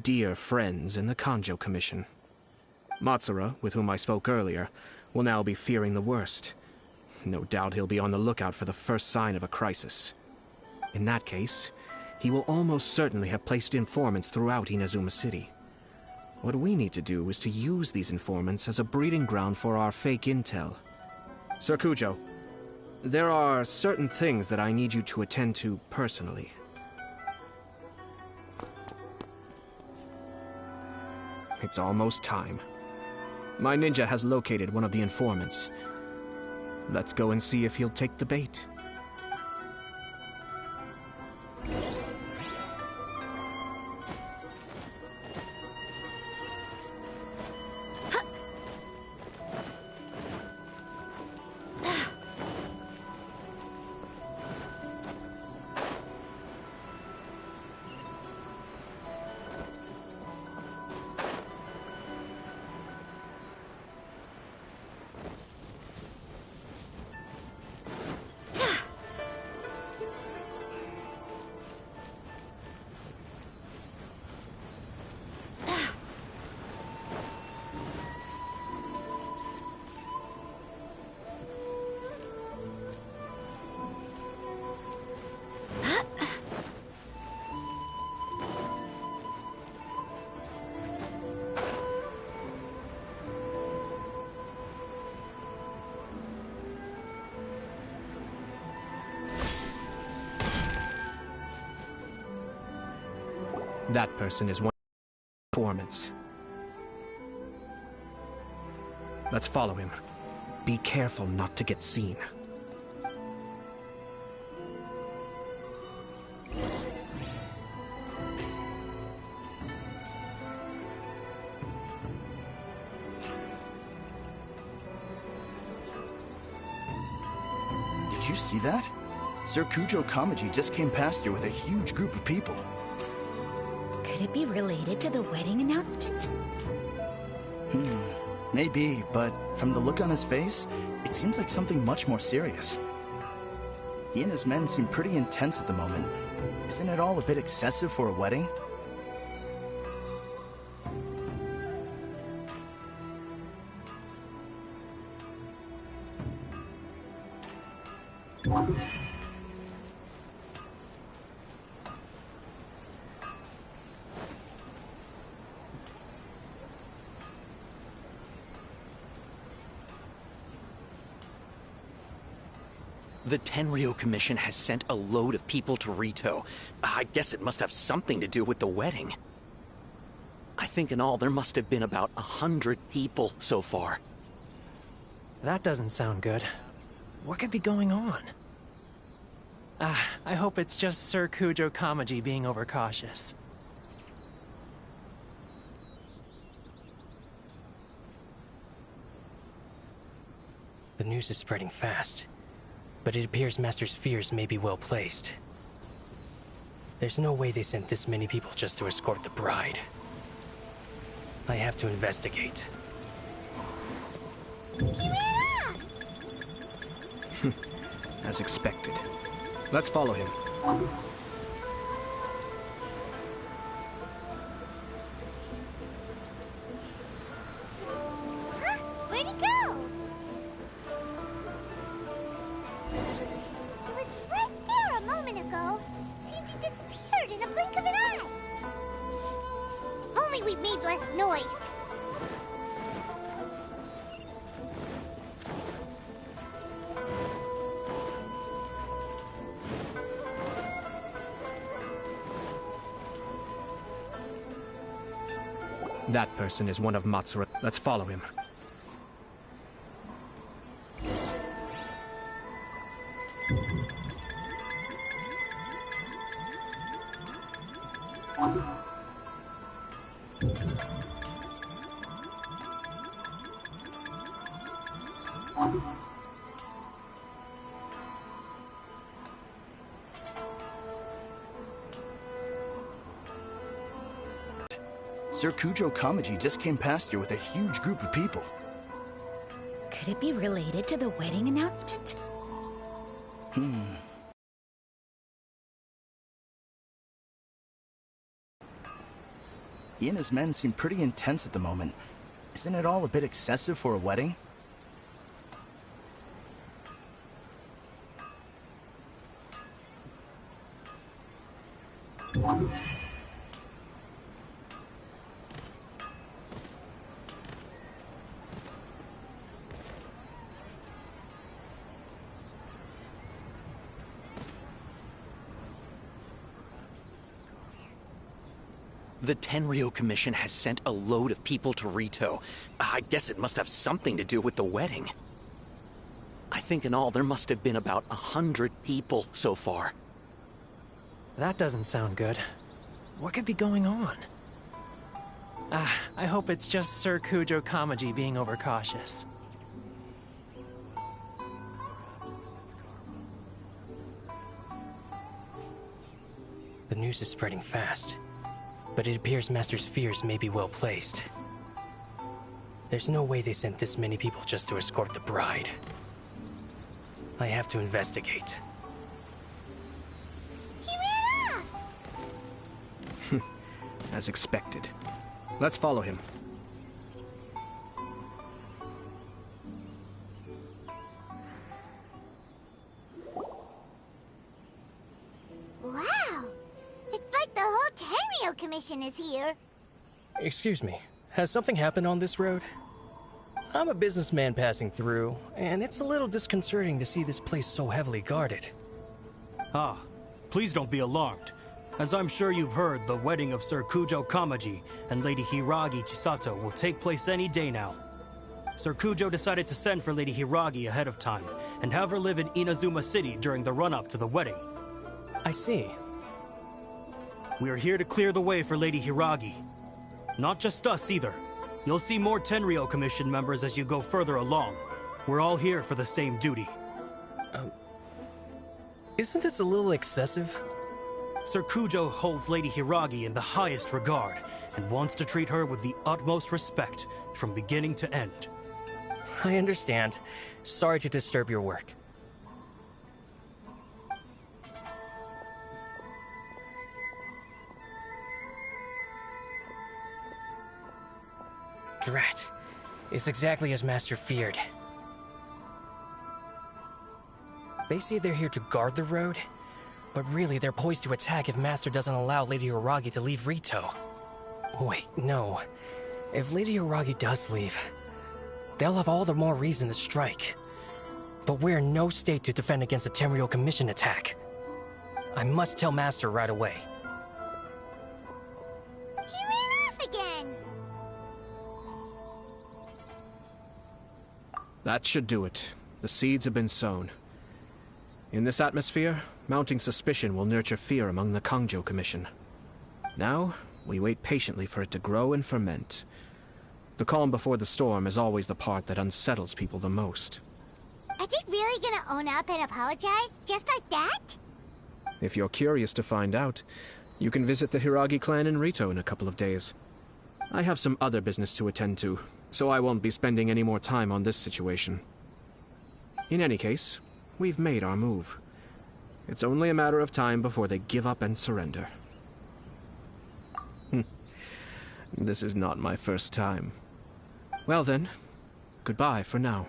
S6: dear friends in the Kanjo Commission. Matsura, with whom I spoke earlier, will now be fearing the worst. No doubt he'll be on the lookout for the first sign of a crisis. In that case, he will almost certainly have placed informants throughout Inazuma City. What we need to do is to use these informants as a breeding ground for our fake intel. Sir Kujo, there are certain things that I need you to attend to personally. It's almost time. My ninja has located one of the informants. Let's go and see if he'll take the bait. That person is one performance. Let's follow him. Be careful not to get seen.
S10: Did you see that? Sir Kujo Kamaji just came past here with a huge group of people.
S14: Could it be related to the wedding announcement?
S10: Maybe, but from the look on his face, it seems like something much more serious. He and his men seem pretty intense at the moment. Isn't it all a bit excessive for a wedding?
S16: The Tenryo Commission has sent a load of people to Rito. I guess it must have something to do with the wedding. I think in all there must have been about 100 people so far.
S5: That doesn't sound good. What could be going on? I hope it's just Sir Kujo Kamaji being overcautious. The news is spreading fast, but it appears Master's fears may be well placed. There's no way they sent this many people just to escort the bride. I have to investigate.
S1: He ran off!
S6: As expected. Let's follow him.
S1: Huh? Where'd he go? He was right there a moment ago. Seems he disappeared in a blink of an eye. If only we'd made less noise.
S6: That person is one of Matsura. Let's follow him.
S10: Sir Kujo Kamaji just came past here with a huge group of people.
S14: Could it be related to the wedding announcement?
S10: He and his men seem pretty intense at the moment. Isn't it all a bit excessive for a wedding?
S16: The Tenryo Commission has sent a load of people to Rito. I guess it must have something to do with the wedding. I think in all there must have been about 100 people so far.
S5: That doesn't sound good. What could be going on? I hope it's just Sir Kujo Kamaji being overcautious. The news is spreading fast, but it appears Master's fears may be well placed. There's no way they sent this many people just to escort the bride. I have to investigate.
S1: He ran off!
S6: As expected. Let's follow him.
S1: Wow! It's like the whole Tenryo Commission is here.
S5: Excuse me, has something happened on this road? I'm a businessman passing through, and it's a little disconcerting to see this place so heavily guarded.
S17: Ah, please don't be alarmed. As I'm sure you've heard, the wedding of Sir Kujo Kamaji and Lady Hiragi Chisato will take place any day now. Sir Kujo decided to send for Lady Hiragi ahead of time and have her live in Inazuma City during the run-up to the wedding.
S5: I see.
S17: We are here to clear the way for Lady Hiragi. Not just us either. You'll see more Tenryou Commission members as you go further along. We're all here for the same duty.
S5: Isn't this a little excessive?
S17: Sir Kujo holds Lady Hiragi in the highest regard and wants to treat her with the utmost respect from beginning to end.
S5: I understand. Sorry to disturb your work. Drat. It's exactly as Master feared. They say they're here to guard the road, but really they're poised to attack if Master doesn't allow Lady Hiragi to leave Rito. Wait, no. If Lady Hiragi does leave, they'll have all the more reason to strike. But we're in no state to defend against a Tenryou Commission attack. I must tell Master right away.
S1: He ran off again!
S6: That should do it. The seeds have been sown. In this atmosphere, mounting suspicion will nurture fear among the Kangjo Commission. Now, we wait patiently for it to grow and ferment. The calm before the storm is always the part that unsettles people the most.
S1: Are they really gonna own up and apologize, just like that?
S6: If you're curious to find out, you can visit the Hiragi clan in Rito in a couple of days. I have some other business to attend to, so I won't be spending any more time on this situation. In any case, we've made our move. It's only a matter of time before they give up and surrender. This is not my first time. Well then, goodbye for now.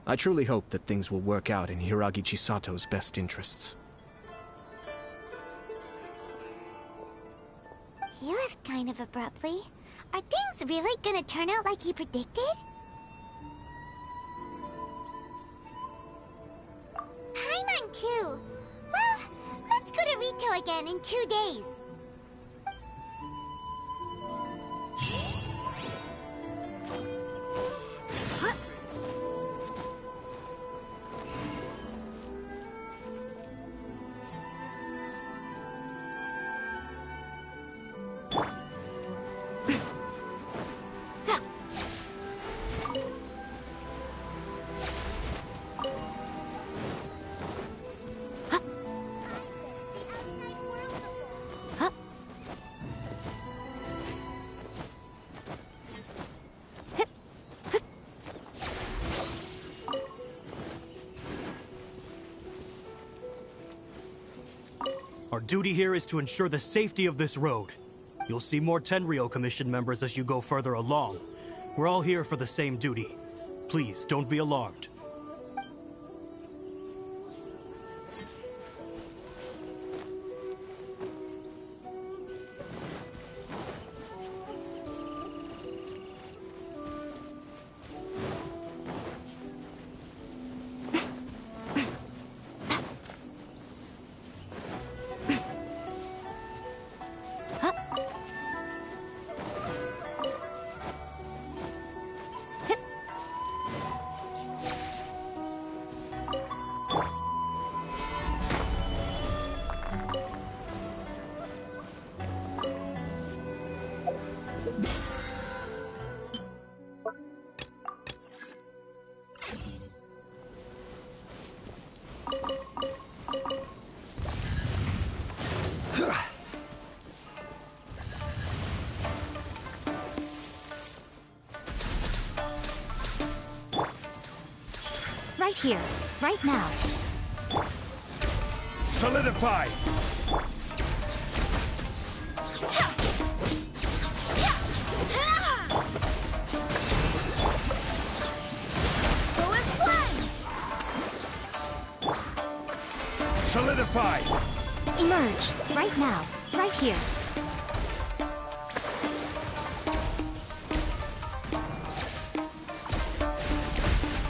S6: I truly hope that things will work out in Hiragi Chisato's best interests.
S1: He left kind of abruptly. Are things really gonna turn out like he predicted? Paimon too. Well, let's go to Rito again in 2 days.
S17: Our duty here is to ensure the safety of this road. You'll see more Tenryou Commission members as you go further along. We're all here for the same duty. Please, don't be alarmed.
S14: Right here, right now.
S13: Solidify!
S1: Go as planned!
S13: Solidify!
S14: Emerge, right now, right here.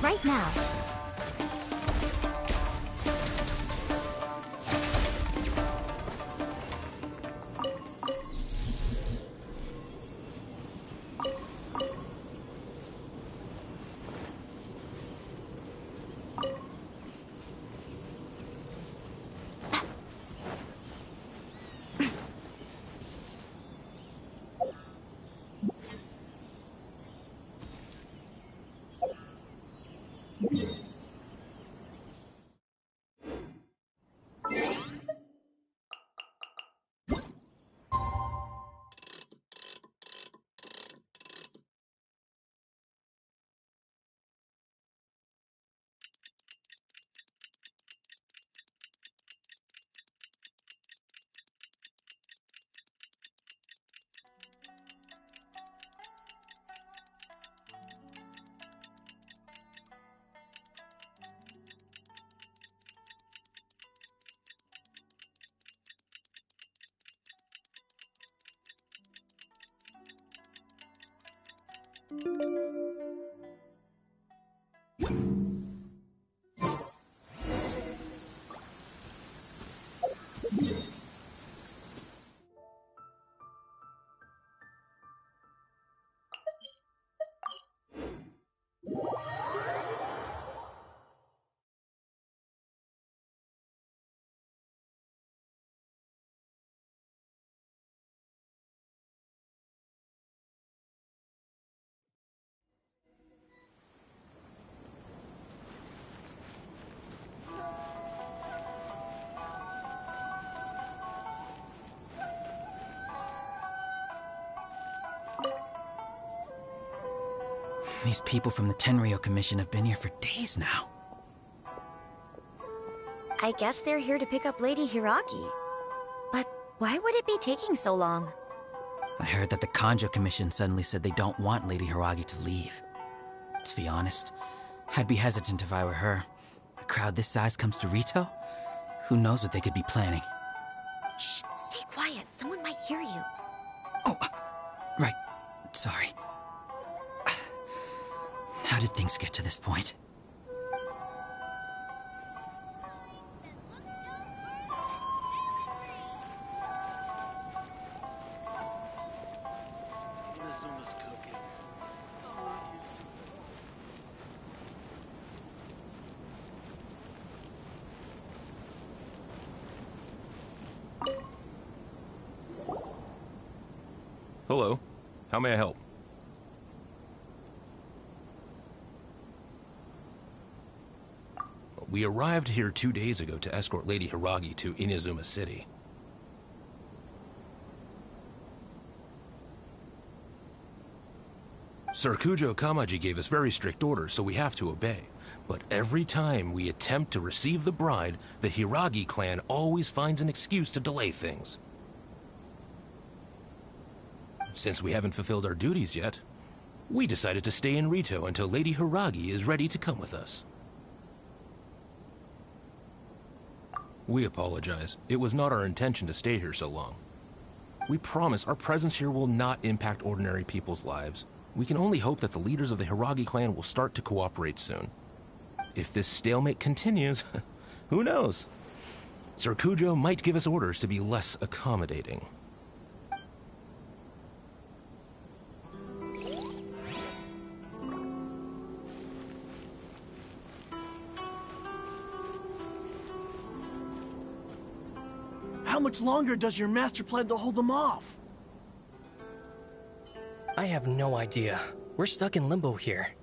S14: Right now.
S18: These people from the Tenryou Commission have been here for days now.
S12: I guess they're here to pick up Lady Hiragi. But why would it be taking so long?
S18: I heard that the Kanjo Commission suddenly said they don't want Lady Hiragi to leave. To be honest, I'd be hesitant if I were her. A crowd this size comes to Rito? Who knows what they could be planning?
S12: Shh, stay quiet. Someone might hear you.
S18: Oh, right. Sorry. How did things get to this point?
S19: Hello. How may I help? We arrived here 2 days ago to escort Lady Hiragi to Inazuma City. Sir Kujo Kamaji gave us very strict orders, so we have to obey. But every time we attempt to receive the bride, the Hiragi clan always finds an excuse to delay things. Since we haven't fulfilled our duties yet, we decided to stay in Rito until Lady Hiragi is ready to come with us. We apologize. It was not our intention to stay here so long. We promise our presence here will not impact ordinary people's lives. We can only hope that the leaders of the Hiragi clan will start to cooperate soon. If this stalemate continues, who knows? Sir Kujo might give us orders to be less accommodating.
S11: How much longer does your master plan to hold them off?
S20: I have no idea. We're stuck in limbo here.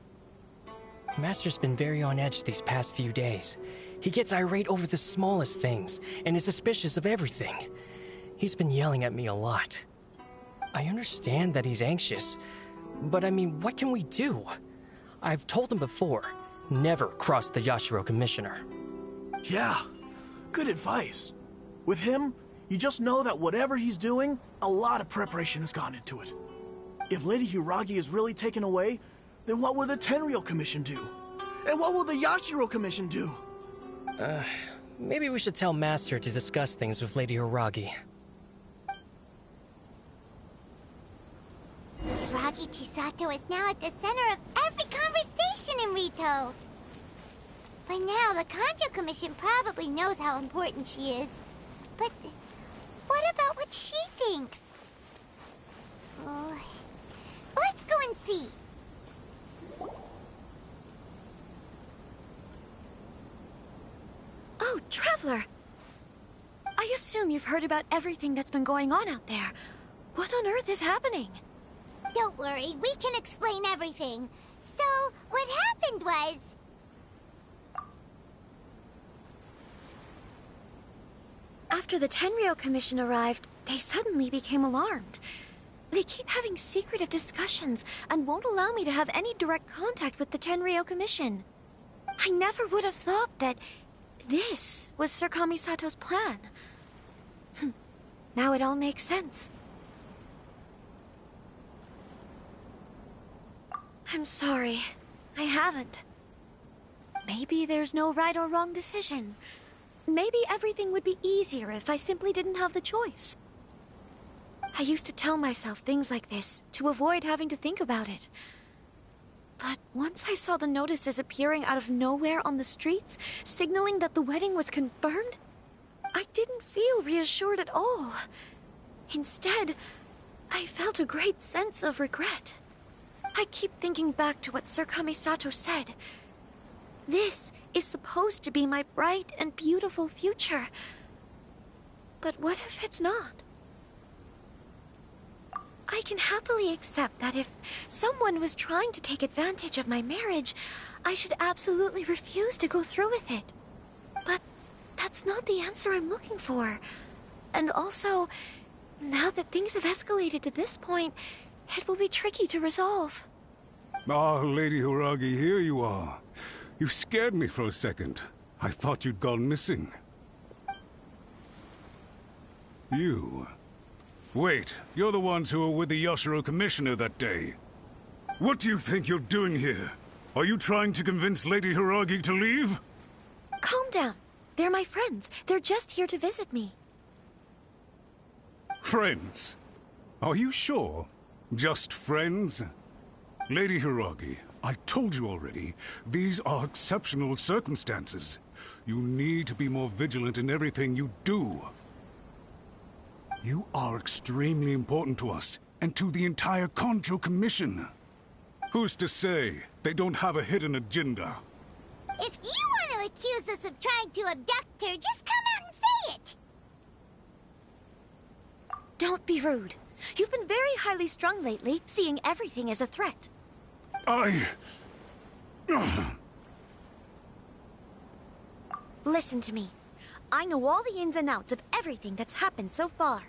S20: Master's been very on edge these past few days. He gets irate over the smallest things, and is suspicious of everything. He's been yelling at me a lot. I understand that he's anxious, but I mean, what can we do? I've told him before, never cross the Yashiro Commissioner.
S11: Yeah, good advice. With him, you just know that whatever he's doing, a lot of preparation has gone into it. If Lady Hiragi is really taken away, then what will the Tenryou Commission do? And what will the Yashiro Commission do?
S20: Maybe we should tell Master to discuss things with Lady Hiragi.
S1: Hiragi Chisato is now at the center of every conversation in Rito. By now, the Kanjo Commission probably knows how important she is. But what about what she thinks? Let's go and see.
S12: Oh, Traveler! I assume you've heard about everything that's been going on out there. What on earth is happening?
S1: Don't worry, we can explain everything. So, what happened was...
S12: After the Tenryou Commission arrived, they suddenly became alarmed. They keep having secretive discussions and won't allow me to have any direct contact with the Tenryou Commission. I never would have thought that this was Sir Kamisato's plan. Now it all makes sense. I'm sorry. I haven't. Maybe there's no right or wrong decision. Maybe everything would be easier if I simply didn't have the choice. I used to tell myself things like this to avoid having to think about it. But once I saw the notices appearing out of nowhere on the streets, signaling that the wedding was confirmed, I didn't feel reassured at all. Instead, I felt a great sense of regret. I keep thinking back to what Sir Kamisato said. This is supposed to be my bright and beautiful future. But what if it's not? I can happily accept that if someone was trying to take advantage of my marriage, I should absolutely refuse to go through with it. But that's not the answer I'm looking for. And also, now that things have escalated to this point, it will be tricky to resolve.
S7: Ah, Lady Hiragi, here you are. You scared me for a second. I thought you'd gone missing. You... Wait, you're the ones who were with the Yashiro Commissioner that day. What do you think you're doing here? Are you trying to convince Lady Hiragi to leave?
S12: Calm down. They're my friends. They're just here to visit me.
S7: Friends? Are you sure? Just friends? Lady Hiragi, I told you already, these are exceptional circumstances. You need to be more vigilant in everything you do. You are extremely important to us, and to the entire Kanjo Commission. Who's to say they don't have a hidden agenda?
S1: If you want to accuse us of trying to abduct her, just come out and say it!
S12: Don't be rude. You've been very highly strung lately, seeing everything as a threat. Listen to me. I know all the ins and outs of everything that's happened so far.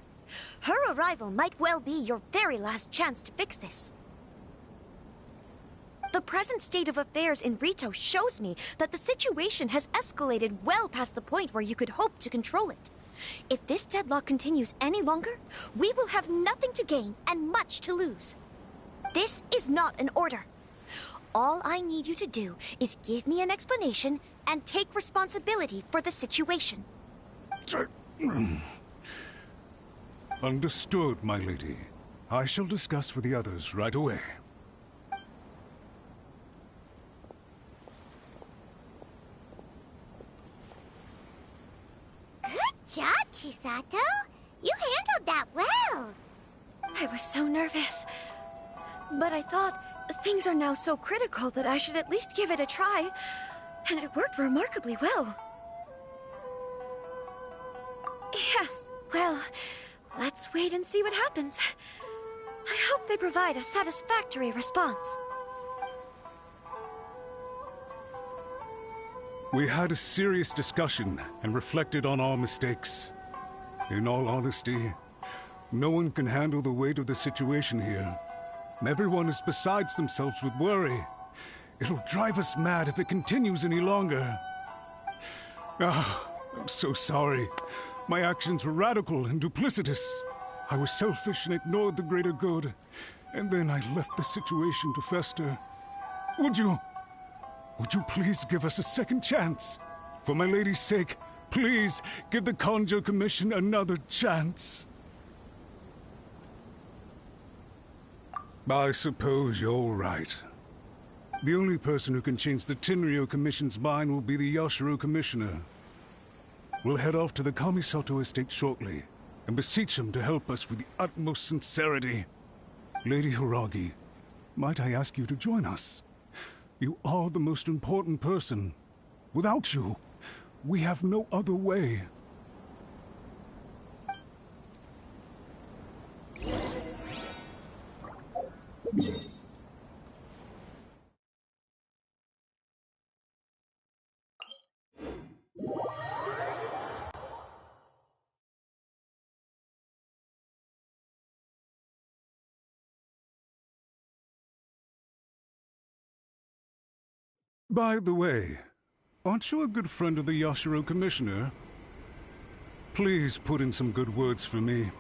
S12: Her arrival might well be your very last chance to fix this. The present state of affairs in Rito shows me that the situation has escalated well past the point where you could hope to control it. If this deadlock continues any longer, we will have nothing to gain and much to lose. This is not an order. All I need you to do is give me an explanation and take responsibility for the situation.
S7: Understood, my lady. I shall discuss with the others right away.
S1: Good job, Chisato. You handled that well.
S12: I was so nervous. But I thought things are now so critical that I should at least give it a try. And it worked remarkably well. Yes, well, let's wait and see what happens. I hope they provide a satisfactory response.
S7: We had a serious discussion and reflected on our mistakes. In all honesty, no one can handle the weight of the situation here. Everyone is besides themselves with worry. It'll drive us mad if it continues any longer. I'm so sorry. My actions were radical and duplicitous. I was selfish and ignored the greater good. And then I left the situation to fester. Would you please give us a second chance? For my lady's sake, please give the Kanjo Commission another chance. I suppose you're right. The only person who can change the Tenryo Commission's mind will be the Yashiro Commissioner. We'll head off to the Kamisato estate shortly, and beseech him to help us with the utmost sincerity. Lady Hiragi, might I ask you to join us? You are the most important person. Without you, we have no other way. By the way, aren't you a good friend of the Yashiro Commissioner? Please put in some good words for me.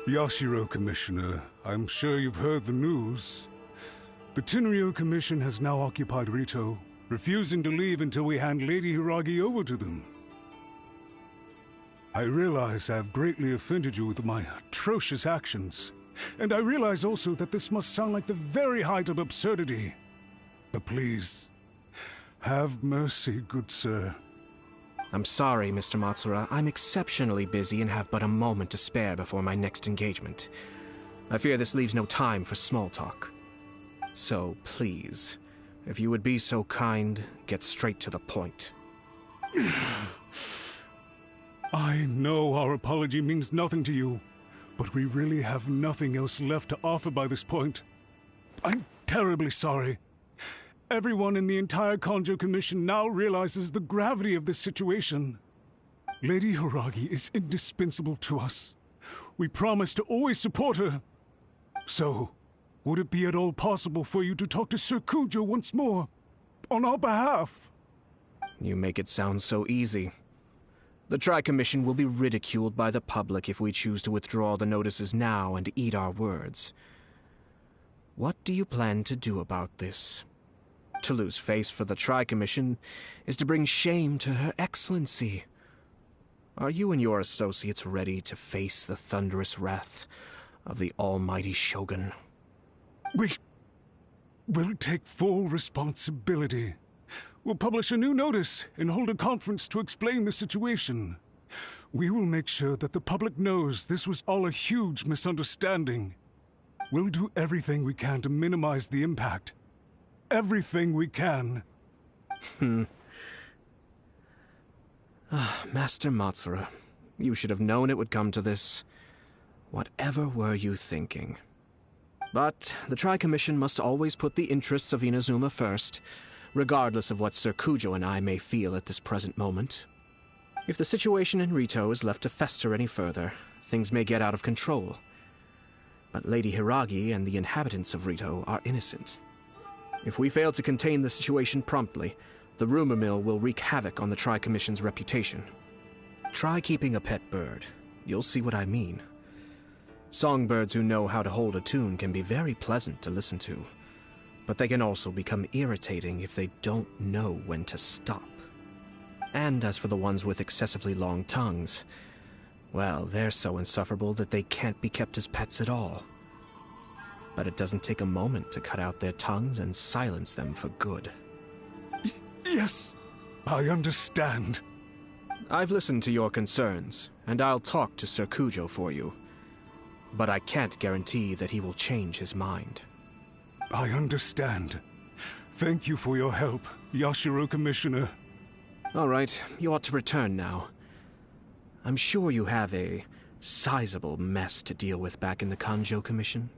S7: Yashiro, Commissioner, I'm sure you've heard the news. The Tenryo Commission has now occupied Rito, refusing to leave until we hand Lady Hiragi over to them. I realize I have greatly offended you with my atrocious actions, and I realize also that this must sound like the very height of absurdity. But please, have mercy, good sir.
S6: I'm sorry, Mr. Matsura. I'm exceptionally busy and have but a moment to spare before my next engagement. I fear this leaves no time for small talk. So, please, if you would be so kind, get straight to the point.
S7: I know our apology means nothing to you, but we really have nothing else left to offer by this point. I'm terribly sorry. Everyone in the entire Kanjo Commission now realizes the gravity of this situation. Lady Hiragi is indispensable to us. We promise to always support her. So, would it be at all possible for you to talk to Sir Kujo once more, on our behalf?
S6: You make it sound so easy. The Tri-Commission will be ridiculed by the public if we choose to withdraw the notices now and eat our words. What do you plan to do about this? To lose face for the Tri-Commission is to bring shame to Her Excellency. Are you and your associates ready to face the thunderous wrath of the almighty Shogun?
S7: We will take full responsibility. We'll publish a new notice and hold a conference to explain the situation. We will make sure that the public knows this was all a huge misunderstanding. We'll do everything we can to minimize the impact. Everything we can.
S6: Master Matsura, you should have known it would come to this. Whatever were you thinking? But the Tri-Commission must always put the interests of Inazuma first, regardless of what Sir Kujo and I may feel at this present moment. If the situation in Rito is left to fester any further, things may get out of control. But Lady Hiragi and the inhabitants of Rito are innocent. If we fail to contain the situation promptly, the rumor mill will wreak havoc on the Tri-Commission's reputation. Try keeping a pet bird. You'll see what I mean. Songbirds who know how to hold a tune can be very pleasant to listen to, but they can also become irritating if they don't know when to stop. And as for the ones with excessively long tongues, well, they're so insufferable that they can't be kept as pets at all. But it doesn't take a moment to cut out their tongues and silence them for good.
S7: Yes, I understand.
S6: I've listened to your concerns, and I'll talk to Sir Kujo for you. But I can't guarantee that he will change his mind.
S7: I understand. Thank you for your help, Yashiro Commissioner.
S6: All right, you ought to return now. I'm sure you have a sizable mess to deal with back in the Kanjo Commission.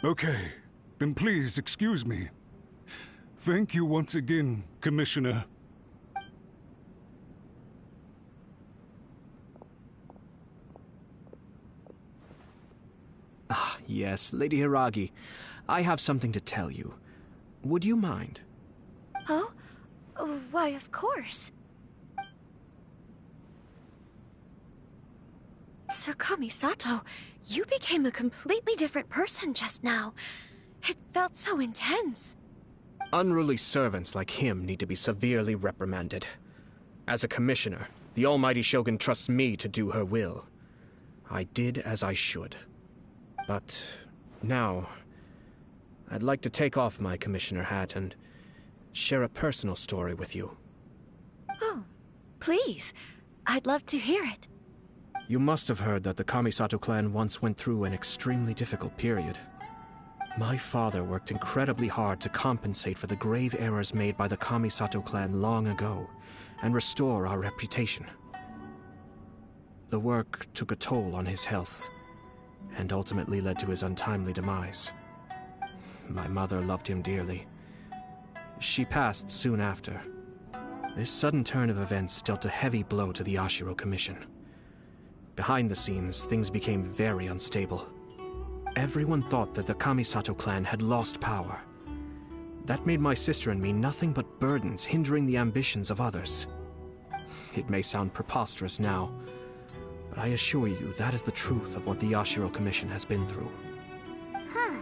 S7: Okay, then please excuse me. Thank you once again, Commissioner.
S6: Ah, yes, Lady Hiragi. I have something to tell you. Would you mind?
S12: Oh? Why, of course. Sir Kamisato, you became a completely different person just now. It felt so intense.
S6: Unruly servants like him need to be severely reprimanded. As a commissioner, the almighty Shogun trusts me to do her will. I did as I should. But now, I'd like to take off my commissioner hat and share a personal story with you.
S12: Oh, please. I'd love to hear it.
S6: You must have heard that the Kamisato clan once went through an extremely difficult period. My father worked incredibly hard to compensate for the grave errors made by the Kamisato clan long ago and restore our reputation. The work took a toll on his health and ultimately led to his untimely demise. My mother loved him dearly. She passed soon after. This sudden turn of events dealt a heavy blow to the Yashiro Commission. Behind the scenes, things became very unstable. Everyone thought that the Kamisato clan had lost power. That made my sister and me nothing but burdens, hindering the ambitions of others. It may sound preposterous now, but I assure you that is the truth of what the Yashiro Commission has been through.
S1: Huh.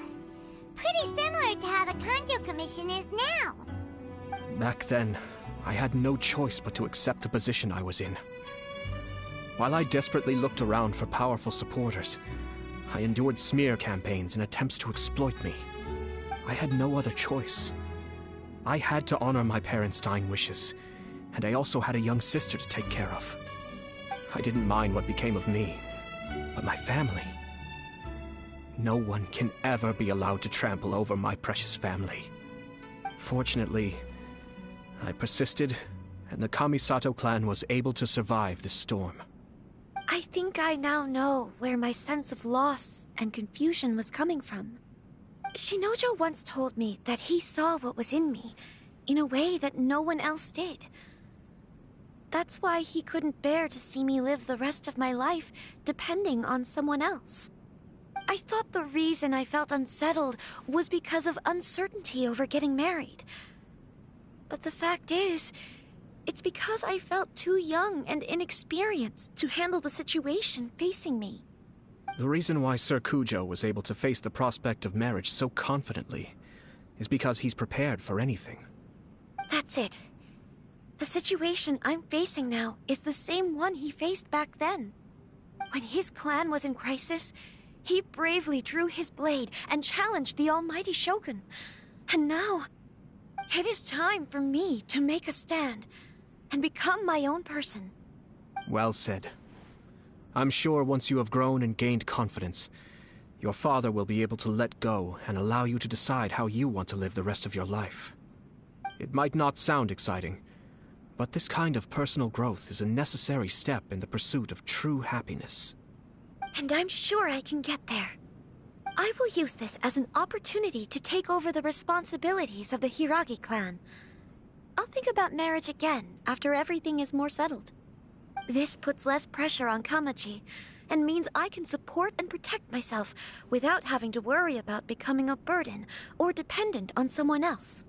S1: Pretty similar to how the Kanjo Commission is now.
S6: Back then, I had no choice but to accept the position I was in. While I desperately looked around for powerful supporters, I endured smear campaigns and attempts to exploit me. I had no other choice. I had to honor my parents' dying wishes, and I also had a young sister to take care of. I didn't mind what became of me, but my family. No one can ever be allowed to trample over my precious family. Fortunately, I persisted, and the Kamisato clan was able to survive this storm.
S12: I think I now know where my sense of loss and confusion was coming from. Shinojo once told me that he saw what was in me, in a way that no one else did. That's why he couldn't bear to see me live the rest of my life depending on someone else. I thought the reason I felt unsettled was because of uncertainty over getting married. But the fact is, it's because I felt too young and inexperienced to handle the situation facing me.
S6: The reason why Sir Kujo was able to face the prospect of marriage so confidently is because he's prepared for anything.
S12: That's it. The situation I'm facing now is the same one he faced back then. When his clan was in crisis, he bravely drew his blade and challenged the almighty Shogun. And now, it is time for me to make a stand and become my own person.
S6: Well said. I'm sure once you have grown and gained confidence, your father will be able to let go and allow you to decide how you want to live the rest of your life. It might not sound exciting, but this kind of personal growth is a necessary step in the pursuit of true happiness.
S12: And I'm sure I can get there. I will use this as an opportunity to take over the responsibilities of the Hiragi clan. I'll think about marriage again after everything is more settled. This puts less pressure on Kamaji, and means I can support and protect myself without having to worry about becoming a burden or dependent on someone else.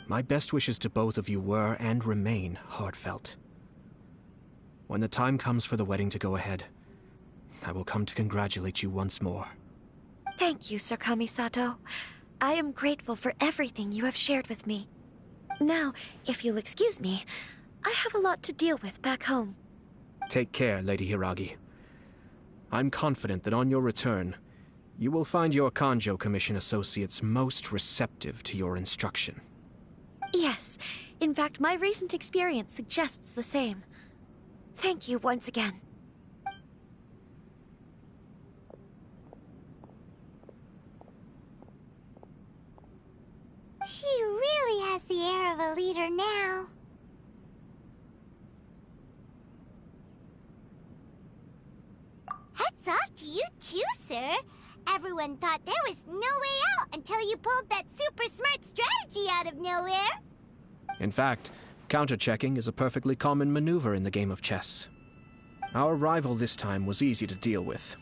S6: My best wishes to both of you were and remain heartfelt. When the time comes for the wedding to go ahead, I will come to congratulate you once more.
S12: Thank you, Sir Kamisato. I am grateful for everything you have shared with me. Now, if you'll excuse me, I have a lot to deal with back home.
S6: Take care, Lady Hiragi. I'm confident that on your return, you will find your Kanjo Commission associates most receptive to your instruction.
S12: Yes, in fact, my recent experience suggests the same. Thank you once again.
S1: She really has the air of a leader now. Hats off to you too, sir. Everyone thought there was no way out until you pulled that super smart strategy out of nowhere.
S6: In fact, counter-checking is a perfectly common maneuver in the game of chess. Our rival this time was easy to deal with.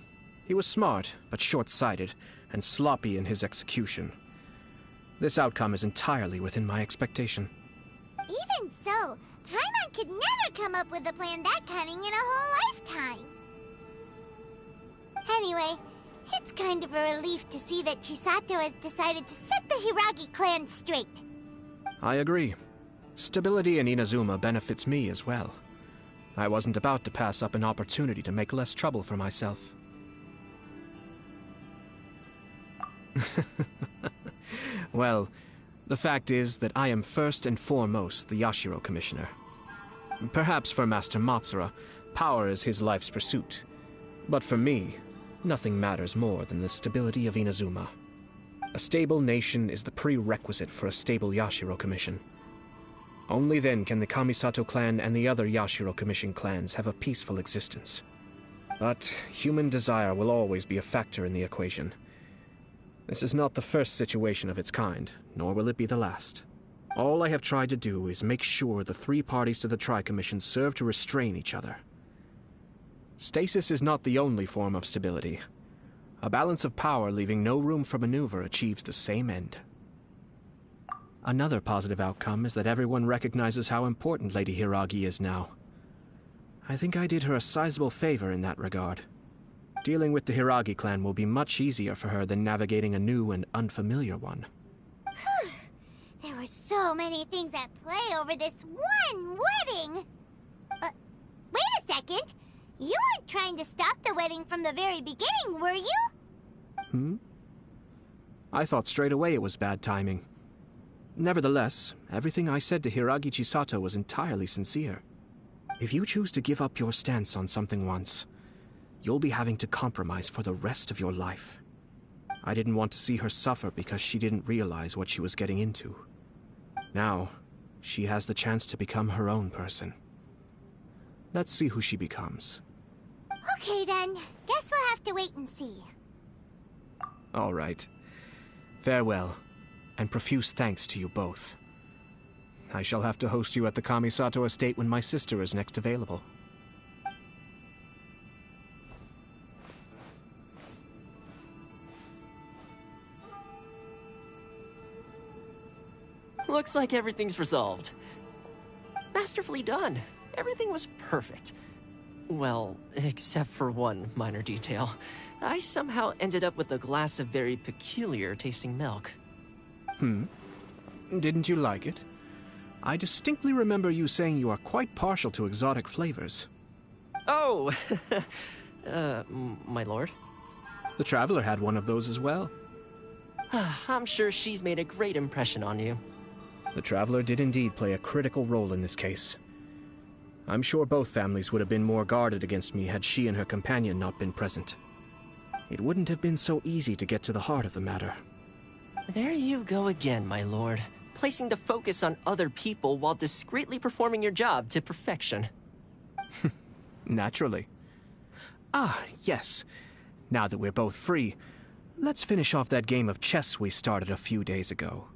S6: He was smart, but short-sighted, and sloppy in his execution. This outcome is entirely within my expectation.
S1: Even so, Paimon could never come up with a plan that cunning in a whole lifetime. Anyway, it's kind of a relief to see that Chisato has decided to set the Hiragi clan straight.
S6: I agree. Stability in Inazuma benefits me as well. I wasn't about to pass up an opportunity to make less trouble for myself. Well, the fact is that I am first and foremost the Yashiro Commissioner. Perhaps for Master Matsura, power is his life's pursuit. But for me, nothing matters more than the stability of Inazuma. A stable nation is the prerequisite for a stable Yashiro Commission. Only then can the Kamisato clan and the other Yashiro Commission clans have a peaceful existence. But human desire will always be a factor in the equation. This is not the first situation of its kind, nor will it be the last. All I have tried to do is make sure the three parties to the Tri-Commission serve to restrain each other. Stasis is not the only form of stability. A balance of power leaving no room for maneuver achieves the same end. Another positive outcome is that everyone recognizes how important Lady Hiragi is now. I think I did her a sizable favor in that regard. Dealing with the Hiragi clan will be much easier for her than navigating a new and unfamiliar one.
S1: Whew. There were so many things at play over this one wedding. Wait a second. You weren't trying to stop the wedding from the very beginning, were you?
S6: I thought straight away it was bad timing. Nevertheless, everything I said to Hiragi Chisato was entirely sincere. If you choose to give up your stance on something once, you'll be having to compromise for the rest of your life. I didn't want to see her suffer because she didn't realize what she was getting into. Now, she has the chance to become her own person. Let's see who she becomes.
S1: Okay then, guess we'll have to wait and see.
S6: All right. Farewell, and profuse thanks to you both. I shall have to host you at the Kamisato estate when my sister is next available.
S5: Looks like everything's resolved. Masterfully done. Everything was perfect. Well, except for one minor detail. I somehow ended up with a glass of very peculiar tasting milk.
S6: Didn't you like it? I distinctly remember you saying you are quite partial to exotic flavors.
S5: Oh, my lord?
S6: The Traveler had one of those as well.
S5: I'm sure she's made a great impression on you.
S6: The Traveler did indeed play a critical role in this case. I'm sure both families would have been more guarded against me had she and her companion not been present. It wouldn't have been so easy to get to the heart of the matter.
S5: There you go again, my lord. Placing the focus on other people while discreetly performing your job to perfection.
S6: Naturally. Ah, yes. Now that we're both free, let's finish off that game of chess we started a few days ago.